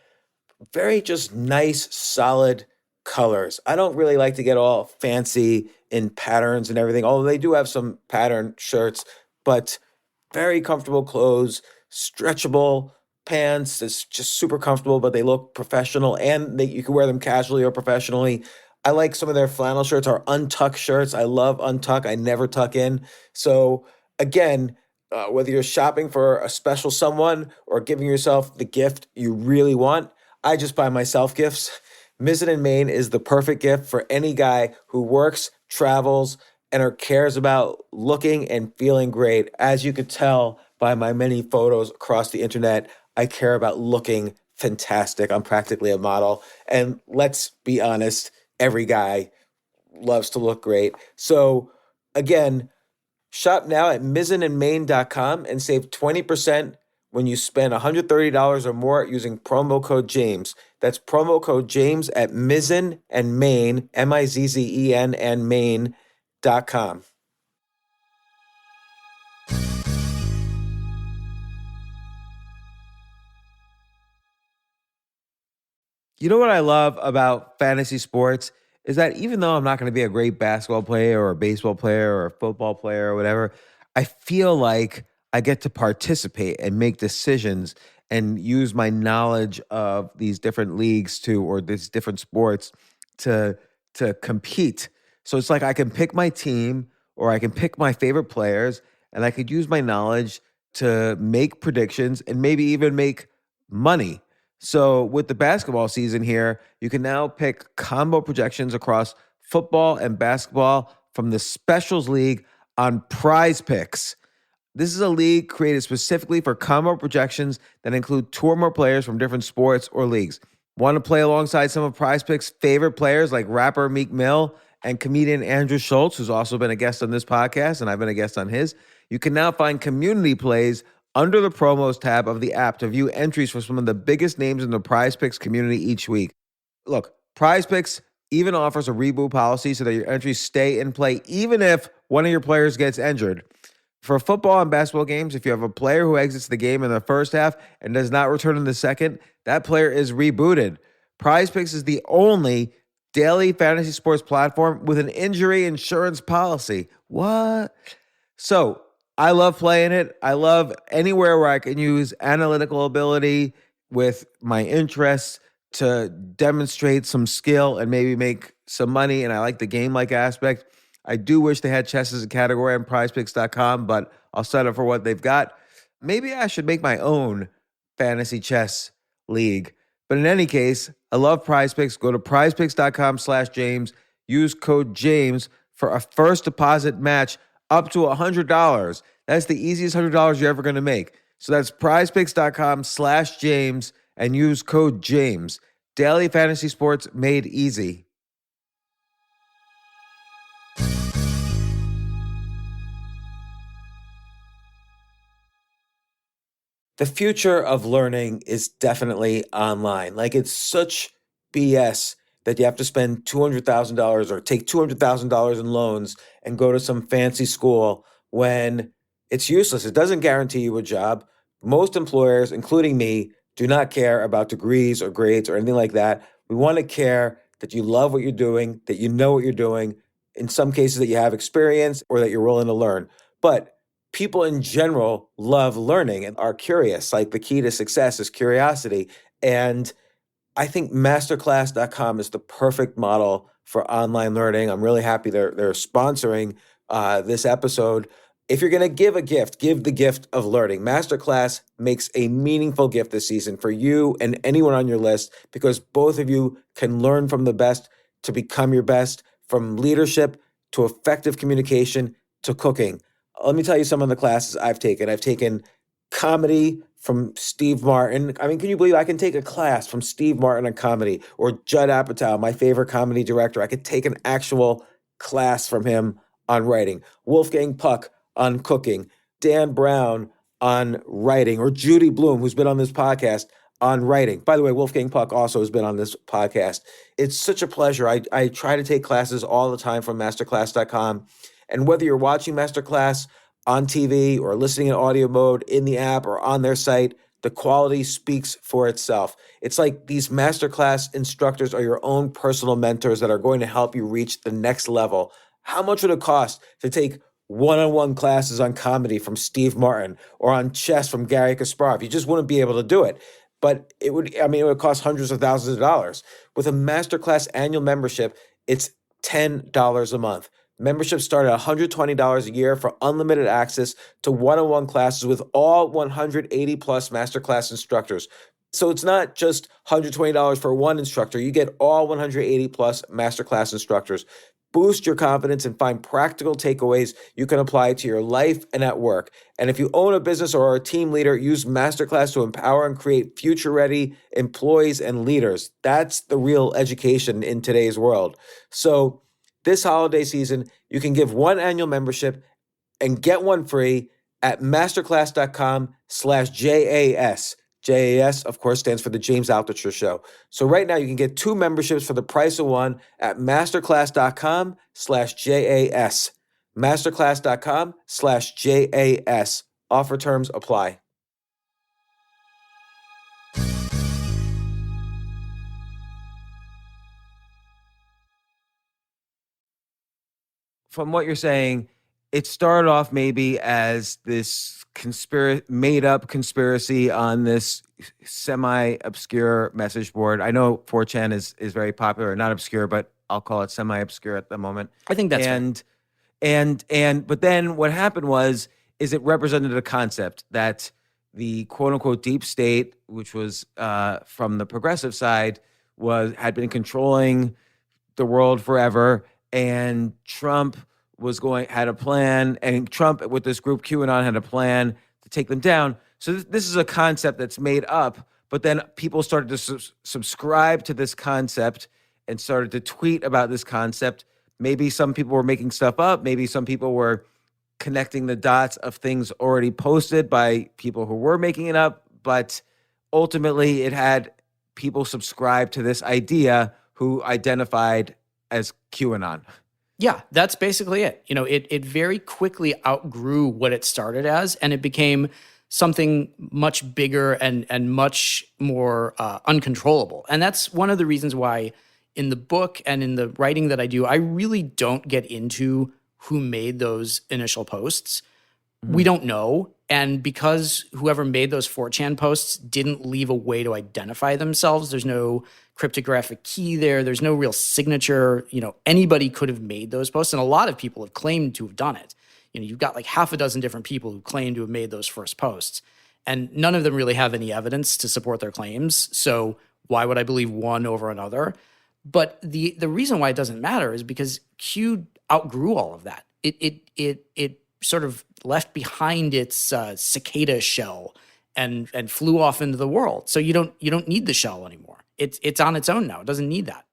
very just nice, solid, colors. I don't really like to get all fancy in patterns and everything, although they do have some pattern shirts, but very comfortable clothes, stretchable pants. It's just super comfortable, but they look professional and you can wear them casually or professionally. I like some of their flannel shirts or untuck shirts. I love untuck. I never tuck in. So again, whether you're shopping for a special someone or giving yourself the gift you really want, I just buy myself gifts. Mizzen in Maine is the perfect gift for any guy who works, travels, and or cares about looking and feeling great. As you could tell by my many photos across the internet, I care about looking fantastic. I'm practically a model. And let's be honest, every guy loves to look great. So again, shop now at mizzenandmaine.com and save 20% when you spend $130 or more using promo code James. That's promo code James at Mizzen and Maine, Mizzen and Maine.com. You know what I love about fantasy sports is that even though I'm not going to be a great basketball player or a baseball player or a football player or whatever, I feel like I get to participate and make decisions and use my knowledge of these different leagues or these different sports to compete. So it's like I can pick my team or I can pick my favorite players and I could use my knowledge to make predictions and maybe even make money. So with the basketball season here, you can now pick combo projections across football and basketball from the Specials League on Prize Picks. This is a league created specifically for combo projections that include two or more players from different sports or leagues. Want to play alongside some of Prize Picks' favorite players like rapper Meek Mill and comedian Andrew Schultz, who's also been a guest on this podcast, and I've been a guest on his? You can now find community plays under the promos tab of the app to view entries for some of the biggest names in the Prize Picks community each week. Look, Prize Picks even offers a reboot policy so that your entries stay in play even if one of your players gets injured. For football and basketball games, if you have a player who exits the game in the first half and does not return in the second, that player is rebooted. Prize Picks is the only daily fantasy sports platform with an injury insurance policy. What? So I love playing it. I love anywhere where I can use analytical ability with my interests to demonstrate some skill and maybe make some money. And I like the game-like aspect. I do wish they had chess as a category on prizepicks.com, but I'll settle for what they've got. Maybe I should make my own fantasy chess league. But in any case, I love Prize Picks. Go to prizepicks.com/James. Use code James for a first deposit match up to $100. That's the easiest $100 you're ever going to make. So that's prizepicks.com/James and use code James. Daily fantasy sports made easy. The future of learning is definitely online. Like, it's such BS that you have to spend $200,000 or take $200,000 in loans and go to some fancy school when it's useless. It doesn't guarantee you a job. Most employers, including me, do not care about degrees or grades or anything like that. We want to care that you love what you're doing, that you know what you're doing, in some cases that you have experience or that you're willing to learn. But people in general love learning and are curious. Like, the key to success is curiosity. And I think masterclass.com is the perfect model for online learning. I'm really happy they're sponsoring this episode. If you're going to give a gift, give the gift of learning. Masterclass makes a meaningful gift this season for you and anyone on your list, because both of you can learn from the best to become your best, from leadership to effective communication to cooking. Let me tell you some of the classes I've taken. I've taken comedy from Steve Martin. I mean, can you believe I can take a class from Steve Martin on comedy, or Judd Apatow, my favorite comedy director? I could take an actual class from him on writing. Wolfgang Puck on cooking. Dan Brown on writing, or Judy Bloom, who's been on this podcast, on writing. By the way, Wolfgang Puck also has been on this podcast. It's such a pleasure. I try to take classes all the time from masterclass.com. And whether you're watching Masterclass on TV or listening in audio mode in the app or on their site, the quality speaks for itself. It's like these masterclass instructors are your own personal mentors that are going to help you reach the next level. How much would it cost to take one-on-one classes on comedy from Steve Martin or on chess from Gary Kasparov? You just wouldn't be able to do it. But it would cost hundreds of thousands of dollars. With a masterclass annual membership, it's $10 a month. Memberships start at $120 a year for unlimited access to one-on-one classes with all 180 plus masterclass instructors. So it's not just $120 for one instructor. You get all 180 plus masterclass instructors. Boost your confidence and find practical takeaways you can apply to your life and at work. And if you own a business or are a team leader, use Masterclass to empower and create future-ready employees and leaders. That's the real education in today's world. So this holiday season, you can give one annual membership and get one free at masterclass.com/JAS. JAS, of course, stands for the James Altucher Show. So right now you can get 2 memberships for the price of one at masterclass.com/JAS. Masterclass.com/JAS. Offer terms apply. From what you're saying, it started off maybe as this made-up conspiracy on this semi-obscure message board. I know 4chan is very popular, not obscure, but I'll call it semi-obscure at the moment. I think that's but then what happened is it represented a concept that the quote-unquote deep state, which was from the progressive side, had been controlling the world forever, and Trump had a plan, and Trump with this group QAnon had a plan to take them down. So this is a concept that's made up, but then people started to subscribe to this concept and started to tweet about this concept. Maybe some people were making stuff up. Maybe some people were connecting the dots of things already posted by people who were making it up. But ultimately, it had people subscribe to this idea who identified as QAnon. Yeah, that's basically it. You know, it very quickly outgrew what it started as, and it became something much bigger and much more uncontrollable. And that's one of the reasons why in the book and in the writing that I do, I really don't get into who made those initial posts. Mm-hmm. We don't know. And because whoever made those 4chan posts didn't leave a way to identify themselves, there's no cryptographic key there. There's no real signature. You know, anybody could have made those posts. And a lot of people have claimed to have done it. You know, you've got like half a dozen different people who claim to have made those first posts. And none of them really have any evidence to support their claims. So why would I believe one over another? But the reason why it doesn't matter is because Q outgrew all of that. It sort of left behind its cicada shell and flew off into the world. So you don't need the shell anymore. It's on its own now. It doesn't need that.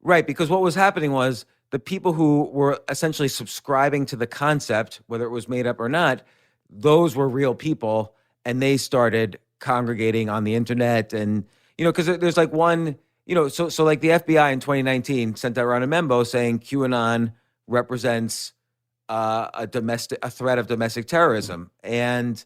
Right, because what was happening was the people who were essentially subscribing to the concept, whether it was made up or not, those were real people, and they started congregating on the internet. And, you know, because there's like one, you know, so like the FBI in 2019 sent out around a memo saying QAnon represents a threat of domestic terrorism. And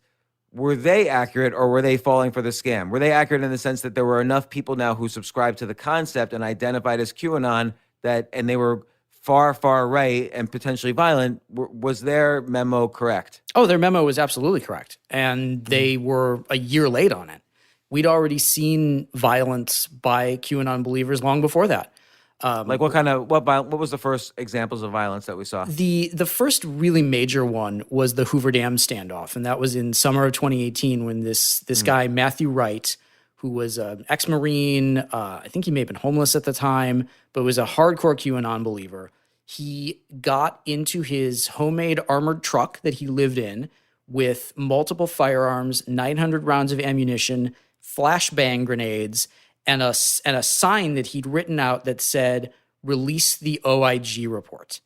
were they accurate, or were they falling for the scam? Were they accurate in the sense that there were enough people now who subscribed to the concept and identified as QAnon and they were far, far right and potentially violent? Was their memo correct? Oh, their memo was absolutely correct. And they were a year late on it. We'd already seen violence by QAnon believers long before that. Like what was the first examples of violence that we saw? The first really major one was the Hoover Dam standoff, and that was in summer of 2018 when this guy, Matthew Wright, who was an ex-Marine, I think he may have been homeless at the time, but was a hardcore QAnon believer. He got into his homemade armored truck that he lived in with multiple firearms, 900 rounds of ammunition, flashbang grenades, and a sign that he'd written out that said, "Release the OIG report."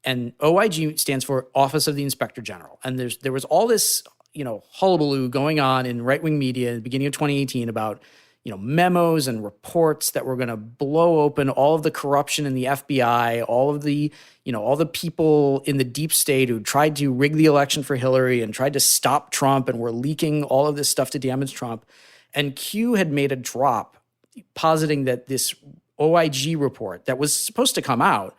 And OIG stands for Office of the Inspector General. And there was all this, you know, hullabaloo going on in right-wing media at the beginning of 2018 about, memos and reports that were going to blow open all of the corruption in the FBI, all of the, all the people in the deep state who tried to rig the election for Hillary and tried to stop Trump and were leaking all of this stuff to damage Trump. And Q had made a drop positing that this OIG report that was supposed to come out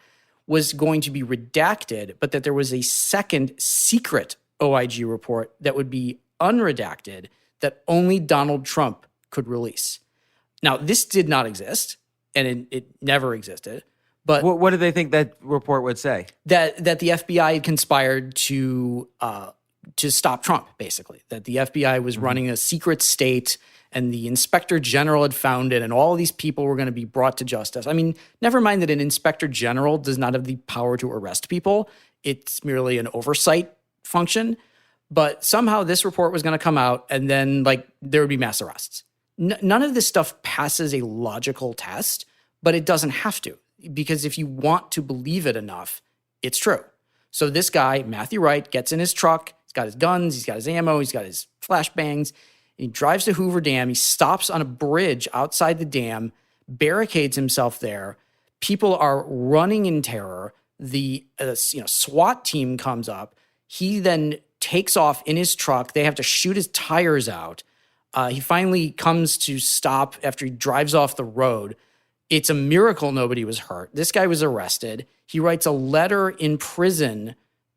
was going to be redacted, but that there was a second secret OIG report that would be unredacted that only Donald Trump could release. Now, this did not exist, and it never existed. But what did they think that report would say? That the FBI had conspired to stop Trump, basically. That the FBI was running a secret state, and the inspector general had found it, and all of these people were going to be brought to justice. I mean, never mind that an inspector general does not have the power to arrest people. It's merely an oversight function. But somehow this report was going to come out, and then there would be mass arrests. None of this stuff passes a logical test, but it doesn't have to, because if you want to believe it enough, it's true. So this guy, Matthew Wright, gets in his truck. He's got his guns. He's got his ammo. He's got his flashbangs. He drives to Hoover Dam. He stops on a bridge outside the dam, barricades himself there. People are running in terror. The SWAT team comes up. He then takes off in his truck. They have to shoot his tires out. He finally comes to stop after he drives off the road. It's a miracle nobody was hurt. This guy was arrested. He writes a letter in prison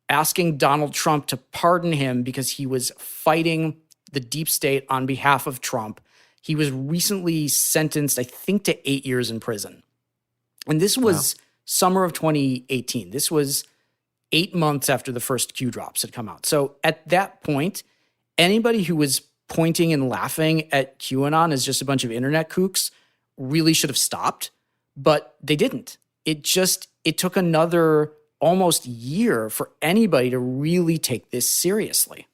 asking Donald Trump to pardon him because he was fighting the deep state on behalf of Trump. He was recently sentenced, I think, to 8 years in prison. And this was summer of 2018. This was 8 months after the first Q drops had come out. So at that point, anybody who was pointing and laughing at QAnon as just a bunch of internet kooks really should have stopped, but they didn't. It took another almost year for anybody to really take this seriously.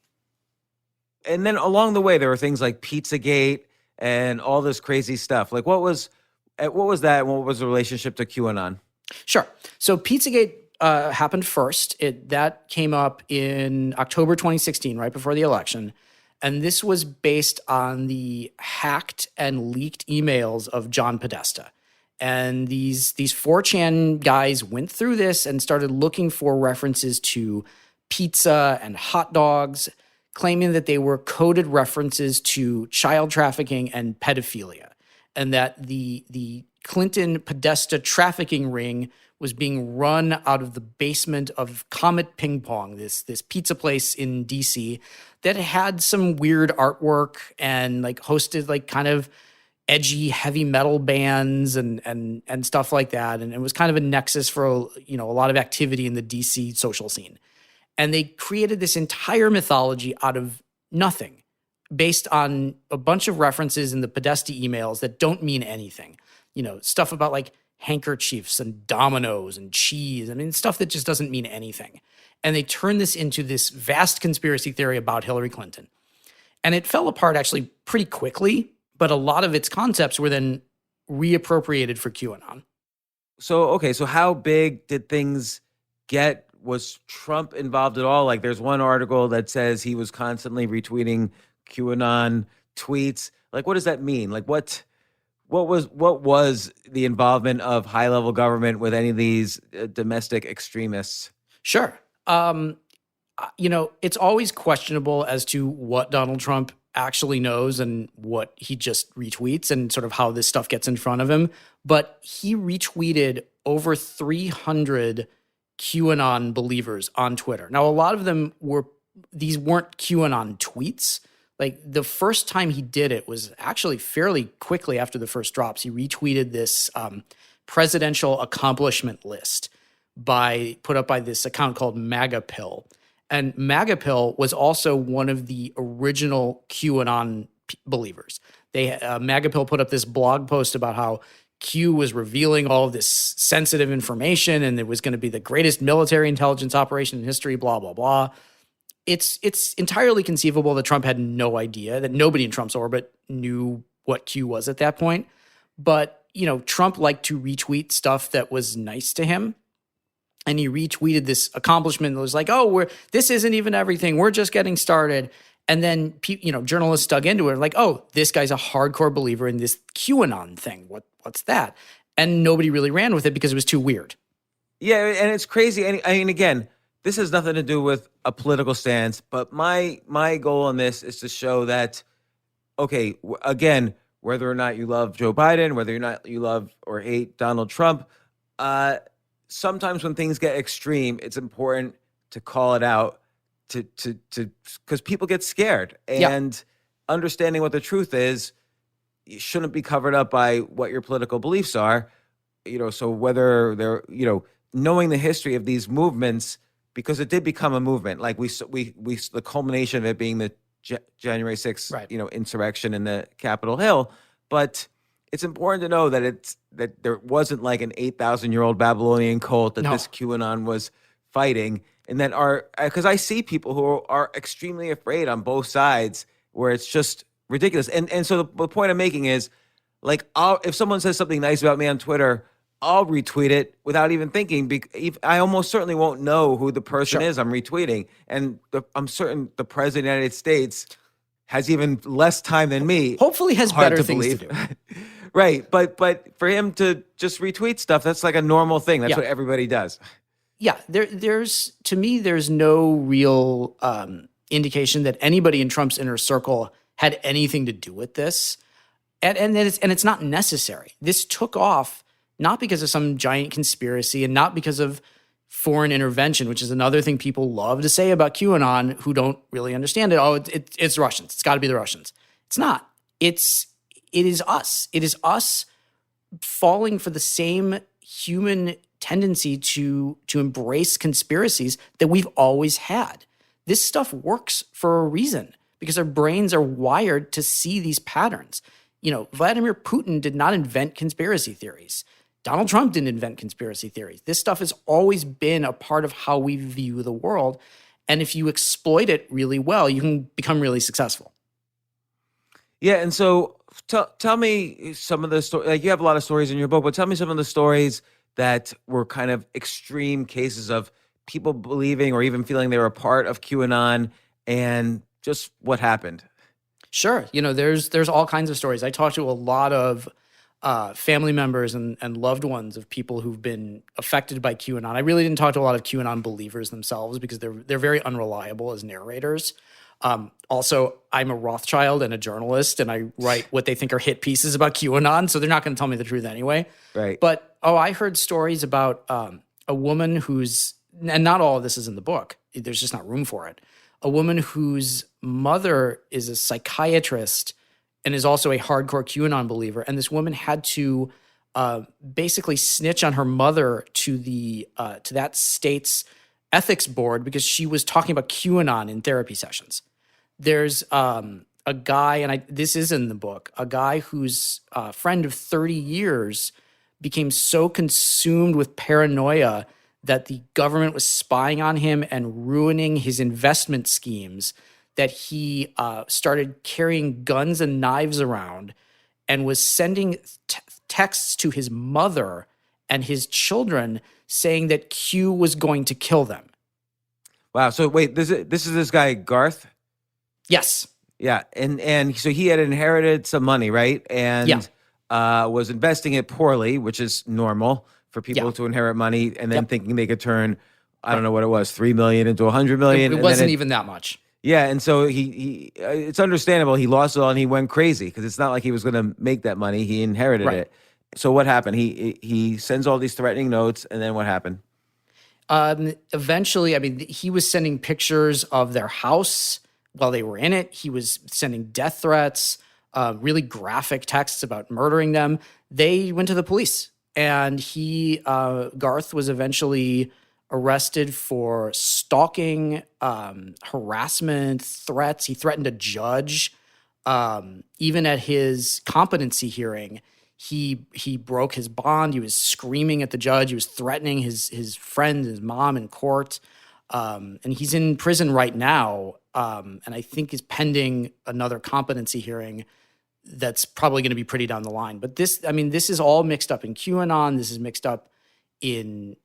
And then along the way, there were things like Pizzagate and all this crazy stuff. Like what was that? And what was the relationship to QAnon? Sure. So Pizzagate happened first. That came up in October 2016, right before the election. And this was based on the hacked and leaked emails of John Podesta. And these 4chan guys went through this and started looking for references to pizza and hot dogs, claiming that they were coded references to child trafficking and pedophilia, and that the Clinton Podesta trafficking ring was being run out of the basement of Comet Ping Pong, this pizza place in DC that had some weird artwork and hosted kind of edgy heavy metal bands and stuff like that. And it was kind of a nexus for a lot of activity in the DC social scene. And they created this entire mythology out of nothing based on a bunch of references in the Podesta emails that don't mean anything. Stuff about handkerchiefs and dominoes and cheese. I mean, stuff that just doesn't mean anything. And they turned this into this vast conspiracy theory about Hillary Clinton. And it fell apart actually pretty quickly, but a lot of its concepts were then reappropriated for QAnon. So how big did things get? Was Trump involved at all? There's one article that says he was constantly retweeting QAnon tweets. What does that mean? What was the involvement of high-level government with any of these domestic extremists? Sure. It's always questionable as to what Donald Trump actually knows and what he just retweets and sort of how this stuff gets in front of him. But he retweeted over 300 QAnon believers on Twitter. Now, a lot of them weren't QAnon tweets. The first time he did it was actually fairly quickly after the first drops. He retweeted this presidential accomplishment list put up by this account called MAGA Pill. And MAGA Pill was also one of the original QAnon believers. MAGA Pill put up this blog post about how Q was revealing all of this sensitive information and it was going to be the greatest military intelligence operation in history, blah, blah, blah. It's entirely conceivable that Trump had no idea, that nobody in Trump's orbit knew what Q was at that point. But, Trump liked to retweet stuff that was nice to him. And he retweeted this accomplishment that was this isn't even everything. We're just getting started. And then journalists dug into it, like, oh, this guy's a hardcore believer in this QAnon thing. What's that? And nobody really ran with it because it was too weird. Yeah, and it's crazy. And I mean, again, this has nothing to do with a political stance, but my goal on this is to show that, okay, again, whether or not you love Joe Biden, whether or not you love or hate Donald Trump, sometimes when things get extreme, it's important to call it out to because people get scared, and understanding what the truth is, you shouldn't be covered up by what your political beliefs are. So whether they're, knowing the history of these movements, because it did become a movement, like we the culmination of it being the January 6th, Right. Insurrection in the Capitol Hill. But it's important to know that that there wasn't like an 8,000-year-old Babylonian cult that this QAnon was fighting, and that because I see people who are extremely afraid on both sides, where it's just ridiculous. And so the point I'm making is, like, if someone says something nice about me on Twitter, I'll retweet it without even thinking. I almost certainly won't know who the person is I'm retweeting. And I'm certain the president of the United States has even less time than me. Hopefully has Hard better to things believe. to do. Right. But for him to just retweet stuff, that's like a normal thing. That's what everybody does. Yeah. To me, there's no real indication that anybody in Trump's inner circle had anything to do with this. And it's not necessary. This took off not because of some giant conspiracy and not because of foreign intervention, which is another thing people love to say about QAnon who don't really understand it. Oh, it's Russians. It's got to be the Russians. It's not. It is us. It is us falling for the same human tendency to embrace conspiracies that we've always had. This stuff works for a reason because our brains are wired to see these patterns. Vladimir Putin did not invent conspiracy theories. Donald Trump didn't invent conspiracy theories. This stuff has always been a part of how we view the world. And if you exploit it really well, you can become really successful. Yeah. And so tell me some of the stories. Like, you have a lot of stories in your book, but tell me some of the stories that were kind of extreme cases of people believing or even feeling they were a part of QAnon, and just what happened. Sure. There's all kinds of stories. I talked to a lot of family members and loved ones of people who've been affected by QAnon. I really didn't talk to a lot of QAnon believers themselves because they're very unreliable as narrators. Also, I'm a Rothschild and a journalist, and I write what they think are hit pieces about QAnon, so they're not going to tell me the truth anyway. Right. But, I heard stories about a woman who's, and not all of this is in the book, there's just not room for it, a woman whose mother is a psychiatrist and is also a hardcore QAnon believer. And this woman had to basically snitch on her mother to that state's ethics board because she was talking about QAnon in therapy sessions. There's a guy, and this is in the book, a guy whose friend of 30 years became so consumed with paranoia that the government was spying on him and ruining his investment schemes that he started carrying guns and knives around and was sending texts to his mother and his children saying that Q was going to kill them. Wow. So wait, this is this guy, Garth? Yes. Yeah. And so he had inherited some money, right? And was investing it poorly, which is normal for people to inherit money and then thinking they could turn, I don't know what it was, 3 million into 100 million. It wasn't even that much. Yeah, and so he it's understandable. He lost it all and he went crazy because it's not like he was going to make that money. He inherited it. So what happened? He sends all these threatening notes, and then what happened? Eventually, he was sending pictures of their house while they were in it. He was sending death threats, really graphic texts about murdering them. They went to the police, and Garth was eventually arrested for stalking, harassment, threats. He threatened a judge. Even at his competency hearing, he broke his bond. He was screaming at the judge. He was threatening his friend, his mom in court. And he's in prison right now. And I think is pending another competency hearing that's probably going to be pretty down the line. But this is all mixed up in QAnon. This is mixed up in,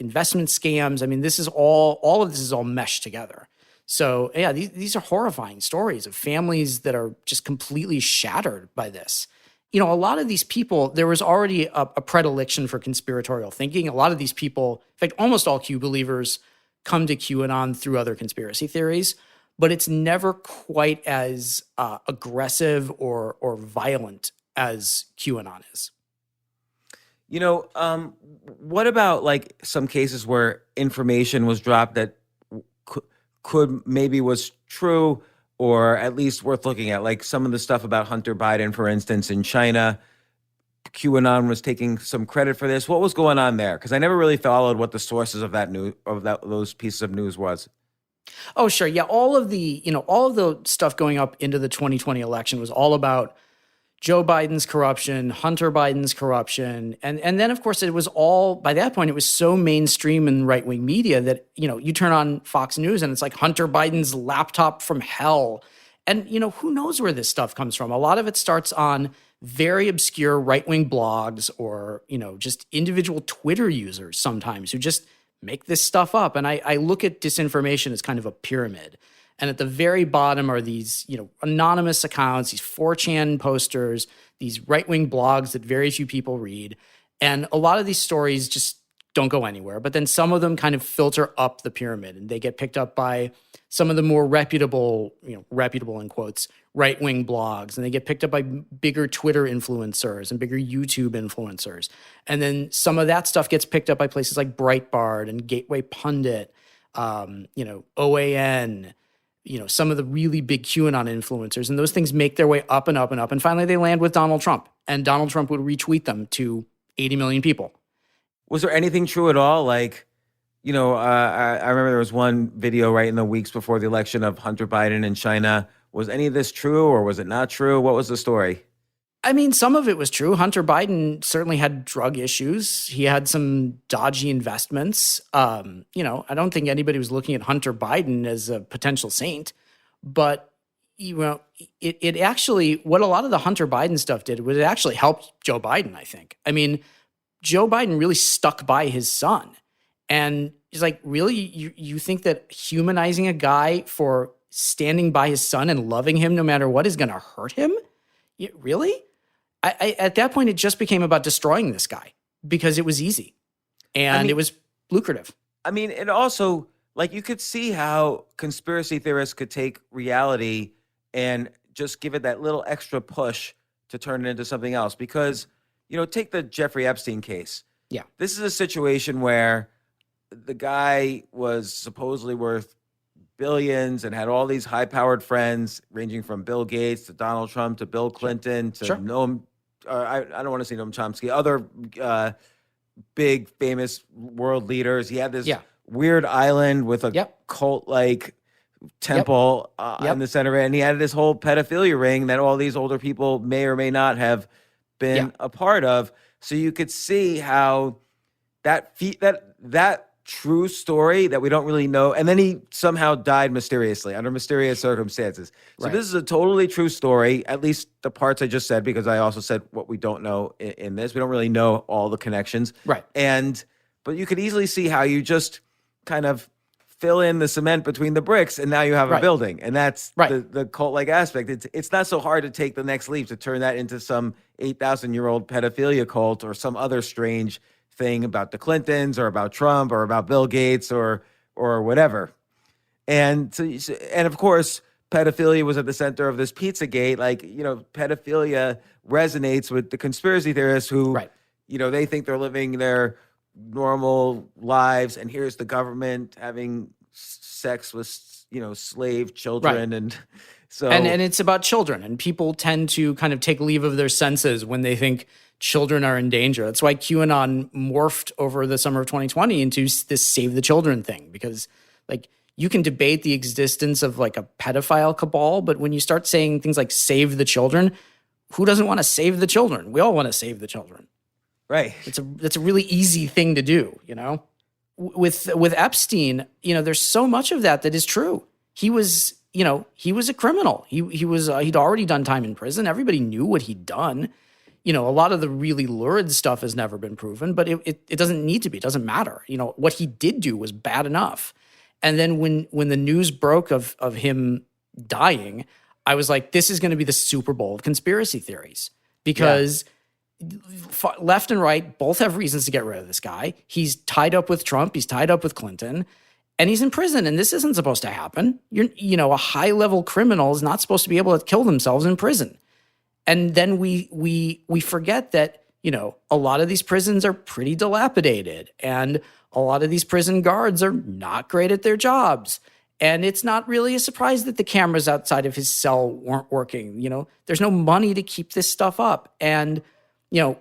investment scams. This is all of this is all meshed together. So yeah, these are horrifying stories of families that are just completely shattered by this. A lot of these people, there was already a predilection for conspiratorial thinking. A lot of these people, in fact, almost all Q believers come to QAnon through other conspiracy theories, but it's never quite as aggressive or violent as QAnon is. What about like some cases where information was dropped that could maybe was true or at least worth looking at, like some of the stuff about Hunter Biden, for instance, in China? QAnon was taking some credit for this. What was going on there? Because I never really followed what the sources of that news, those pieces of news was. Oh, sure. Yeah. All of the stuff going up into the 2020 election was all about Joe Biden's corruption, Hunter Biden's corruption. And then, of course, it was all, by that point, it was so mainstream in right-wing media that, you turn on Fox News and it's like Hunter Biden's laptop from hell. And, who knows where this stuff comes from? A lot of it starts on very obscure right-wing blogs or, just individual Twitter users sometimes who just make this stuff up. And I look at disinformation as kind of a pyramid. And at the very bottom are these, anonymous accounts, these 4chan posters, these right-wing blogs that very few people read. And a lot of these stories just don't go anywhere. But then some of them kind of filter up the pyramid and they get picked up by some of the more reputable in quotes, right-wing blogs. And they get picked up by bigger Twitter influencers and bigger YouTube influencers. And then some of that stuff gets picked up by places like Breitbart and Gateway Pundit, OAN, some of the really big QAnon influencers, and those things make their way up and up and up. And finally they land with Donald Trump, and Donald Trump would retweet them to 80 million people. Was there anything true at all? Like, I remember there was one video right in the weeks before the election of Hunter Biden in China. Was any of this true or was it not true? What was the story? I mean, some of it was true. Hunter Biden certainly had drug issues. He had some dodgy investments. I don't think anybody was looking at Hunter Biden as a potential saint, but it actually, what a lot of the Hunter Biden stuff did was it actually helped Joe Biden, I think. I mean, Joe Biden really stuck by his son. And he's like, really? You think that humanizing a guy for standing by his son and loving him no matter what is going to hurt him? Really? At that point, it just became about destroying this guy because it was easy and it was lucrative. I mean, it also, like, you could see how conspiracy theorists could take reality and just give it that little extra push to turn it into something else. Because, take the Jeffrey Epstein case. Yeah. This is a situation where the guy was supposedly worth billions and had all these high-powered friends, ranging from Bill Gates to Donald Trump to Bill Clinton to Noam. I don't want to say Noam Chomsky. Other big, famous world leaders. He had this weird island with a cult-like temple in the center of it, and he had this whole pedophilia ring that all these older people may or may not have been a part of. So you could see how that true story that we don't really know. And then he somehow died mysteriously under mysterious circumstances. So this is a totally true story, at least the parts I just said, because I also said what we don't know in this. We don't really know all the connections. Right. But you could easily see how you just kind of fill in the cement between the bricks and now you have a building. And that's the cult-like aspect. It's not so hard to take the next leap to turn that into some 8,000-year-old pedophilia cult or some other strange thing about the Clintons or about Trump or about Bill Gates or whatever. And of course, pedophilia was at the center of this Pizzagate. Like, pedophilia resonates with the conspiracy theorists who, they think they're living their normal lives. And here's the government having sex with, slave children. And so. And it's about children. And people tend to kind of take leave of their senses when they think children are in danger. That's why QAnon morphed over the summer of 2020 into this save the children thing, because like you can debate the existence of like a pedophile cabal, but when you start saying things like save the children, who doesn't want to save the children? We all want to save the children. Right. It's a really easy thing to do, With Epstein, there's so much of that is true. He was a criminal. He'd already done time in prison. Everybody knew what he'd done. A lot of the really lurid stuff has never been proven, but it doesn't need to be. It doesn't matter. What he did do was bad enough. And then when the news broke of him dying, I was like, this is going to be the Super Bowl of conspiracy theories, because left and right both have reasons to get rid of this guy. He's tied up with Trump. He's tied up with Clinton. And he's in prison, and this isn't supposed to happen. A high-level criminal is not supposed to be able to kill themselves in prison. And then we forget that, a lot of these prisons are pretty dilapidated, and a lot of these prison guards are not great at their jobs. And it's not really a surprise that the cameras outside of his cell weren't working. There's no money to keep this stuff up. And,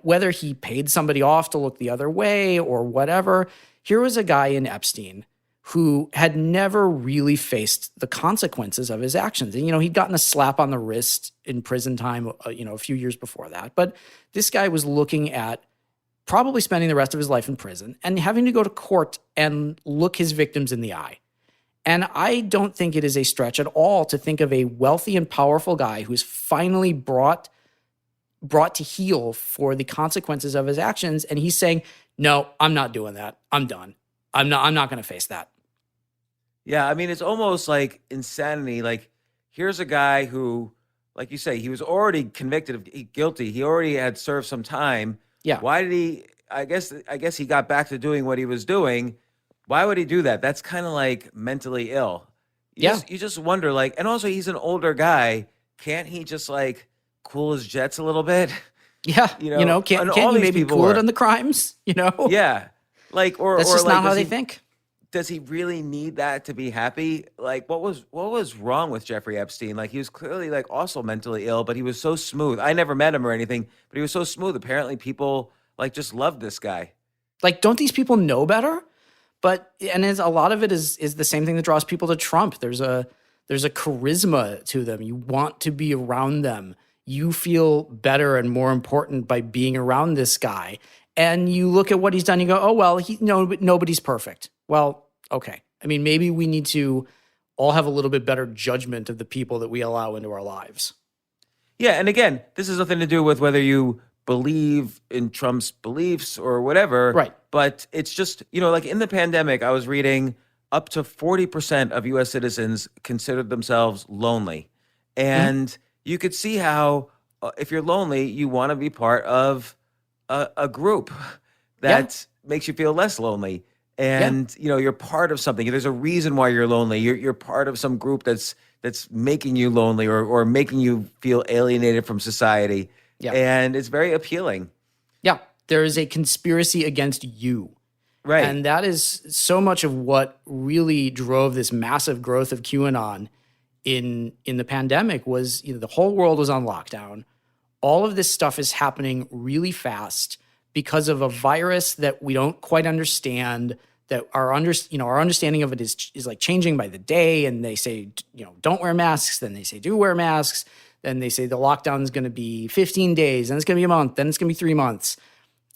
whether he paid somebody off to look the other way or whatever, here was a guy in Epstein who had never really faced the consequences of his actions. And, he'd gotten a slap on the wrist in prison time, a few years before that. But this guy was looking at probably spending the rest of his life in prison and having to go to court and look his victims in the eye. And I don't think it is a stretch at all to think of a wealthy and powerful guy who's finally brought to heel for the consequences of his actions. And he's saying, no, I'm not doing that. I'm done. I'm not going to face that. Yeah, I mean, it's almost like insanity. Like, here's a guy who, like you say, he was already guilty. He already had served some time. Yeah. Why did he? I guess he got back to doing what he was doing. Why would he do that? That's kind of like mentally ill. You just wonder, like, and also he's an older guy. Can't he just like cool his jets a little bit? Yeah. Can't you maybe cool it on the crimes? Yeah. Like, or that's just or like, not how they think. Does he really need that to be happy? Like, what was wrong with Jeffrey Epstein? Like, he was clearly like also mentally ill, but he was so smooth. I never met him or anything, but he was so smooth. Apparently people like just loved this guy. Like, don't these people know better? And a lot of it is the same thing that draws people to Trump. There's a charisma to them. You want to be around them. You feel better and more important by being around this guy. And you look at what he's done, you go, oh, well, nobody's perfect. Well, okay. I mean, maybe we need to all have a little bit better judgment of the people that we allow into our lives. Yeah, and again, this has nothing to do with whether you believe in Trump's beliefs or whatever. Right. But it's just, like in the pandemic, I was reading up to 40% of U.S. citizens considered themselves lonely. And you could see how if you're lonely, you want to be part of a group that makes you feel less lonely. And, you're part of something. There's a reason why you're lonely. You're part of some group that's making you lonely or making you feel alienated from society. Yeah. And it's very appealing. Yeah. There is a conspiracy against you. Right. And that is so much of what really drove this massive growth of QAnon in the pandemic was, the whole world was on lockdown. All of this stuff is happening really fast because of a virus that we don't quite understand, that our understanding of it is like changing by the day. And they say, don't wear masks. Then they say, do wear masks. Then they say the lockdown is going to be 15 days, then it's going to be a month, then it's going to be 3 months.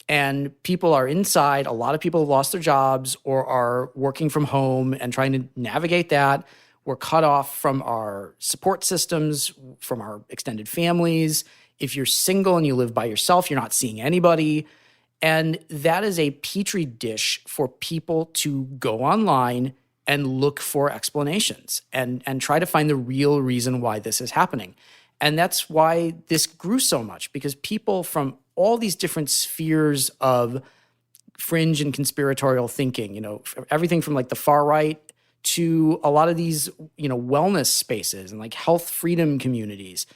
And people are inside. A lot of people have lost their jobs or are working from home and trying to navigate that. We're cut off from our support systems, from our extended families. If you're single and you live by yourself, you're not seeing anybody. And that is a petri dish for people to go online and look for explanations and try to find the real reason why this is happening. And that's why this grew so much, because people from all these different spheres of fringe and conspiratorial thinking, everything from like the far right to a lot of these, wellness spaces and like health freedom communities,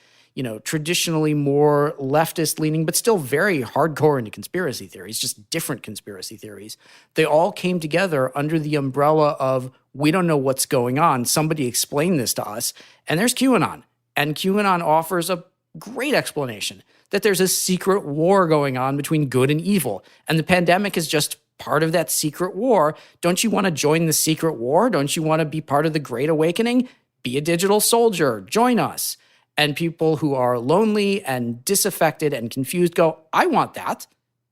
traditionally more leftist leaning, but still very hardcore into conspiracy theories, just different conspiracy theories. They all came together under the umbrella of, we don't know what's going on. Somebody explain this to us. And there's QAnon. And QAnon offers a great explanation that there's a secret war going on between good and evil. And the pandemic is just part of that secret war. Don't you want to join the secret war? Don't you want to be part of the Great Awakening? Be a digital soldier. Join us. And people who are lonely and disaffected and confused go, I want that.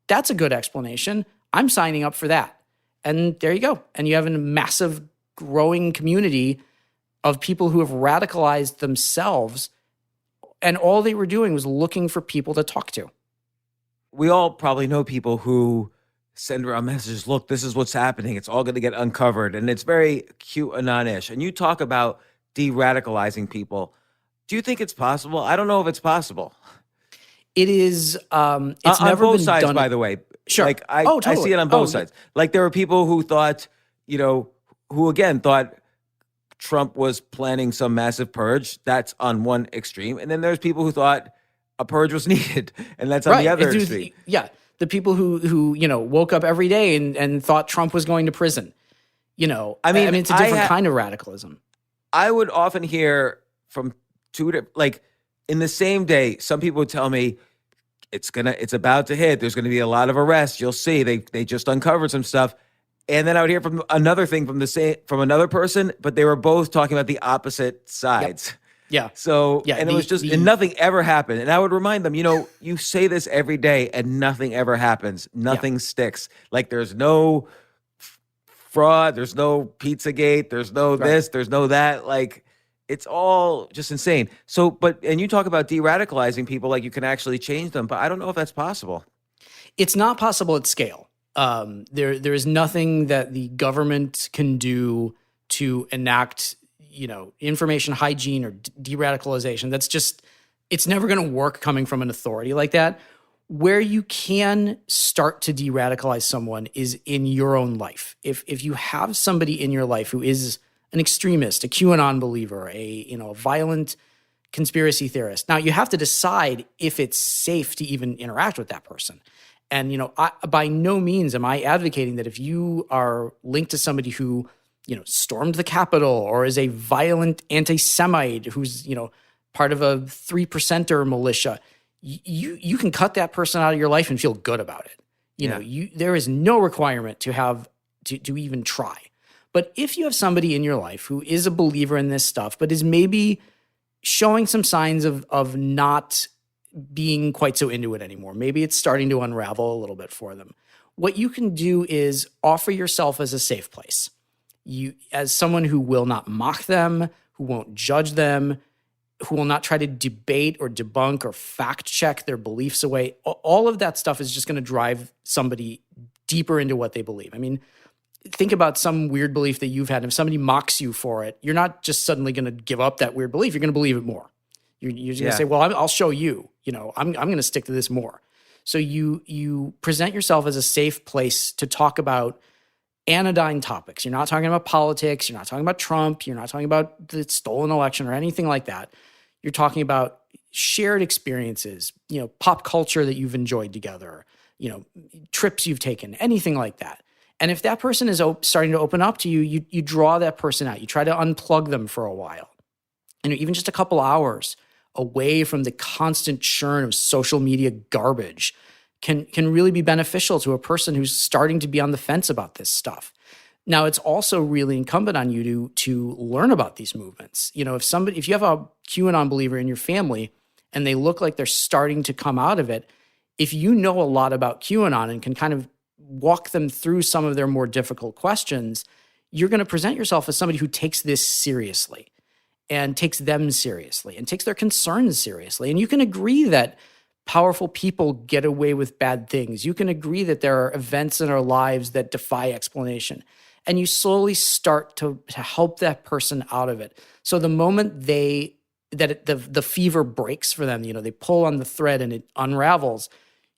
That's a good explanation. I'm signing up for that. And there you go. And you have a massive growing community of people who have radicalized themselves, and all they were doing was looking for people to talk to. We all probably know people who send around messages. Look, this is what's happening. It's all going to get uncovered. And it's very QAnon-ish. And you talk about de-radicalizing people. Do you think it's possible? I don't know if it's possible. It is. It's On never both been sides, done. by the way. Sure. Like I Totally. see it on both sides. Like there were people who thought, who again thought Trump was planning some massive purge. That's on one extreme. And then there's people who thought a purge was needed. And that's on the other extreme. Yeah. The people who woke up every day and thought Trump was going to prison. I mean, it's a different kind of radicalism. I would often hear from like in the same day, some people would tell me it's about to hit. There's going to be a lot of arrests. You'll see. They just uncovered some stuff. And then I would hear from another thing from another person, but they were both talking about the opposite sides. Yep. Yeah. So, and it was just, and nothing ever happened. And I would remind them, you say this every day and nothing ever happens. Nothing sticks. Like there's no fraud. There's no Pizzagate. There's no this. There's no that. Like it's all just insane. So, and you talk about de-radicalizing people, like you can actually change them, but I don't know if that's possible. It's not possible at scale. There is nothing that the government can do to enact information hygiene or de-radicalization. That's just, it's never going to work coming from an authority like that. Where you can start to de-radicalize someone is in your own life. If you have somebody in your life who is an extremist, a QAnon believer, a violent conspiracy theorist, now you have to decide if it's safe to even interact with that person. And, by no means am I advocating that if you are linked to somebody who stormed the Capitol or is a violent anti-Semite who's, part of a 3%er militia, you can cut that person out of your life and feel good about it. There is no requirement to have to even try. But if you have somebody in your life who is a believer in this stuff, but is maybe showing some signs of not being quite so into it anymore, maybe it's starting to unravel a little bit for them, what you can do is offer yourself as a safe place. You, as someone who will not mock them, who won't judge them, who will not try to debate or debunk or fact check their beliefs away. All of that stuff is just going to drive somebody deeper into what they believe. I mean, think about some weird belief that you've had. If somebody mocks you for it, you're not just suddenly going to give up that weird belief. You're going to believe it more. You're just going to say, well, I'll show you. I'm going to stick to this more. So you present yourself as a safe place to talk about anodyne topics. You're not talking about politics. You're not talking about Trump. You're not talking about the stolen election or anything like that. You're talking about shared experiences, pop culture that you've enjoyed together, trips you've taken, anything like that. And if that person is starting to open up to you, you draw that person out. You try to unplug them for a while. Even just a couple hours away from the constant churn of social media garbage can really be beneficial to a person who's starting to be on the fence about this stuff. Now, it's also really incumbent on you to learn about these movements. If you have a QAnon believer in your family and they look like they're starting to come out of it, if you know a lot about QAnon and can kind of walk them through some of their more difficult questions, you're going to present yourself as somebody who takes this seriously and takes them seriously and takes their concerns seriously. And you can agree that powerful people get away with bad things. You can agree that there are events in our lives that defy explanation. And you slowly start to help that person out of it. So the moment the fever breaks for them, they pull on the thread and it unravels,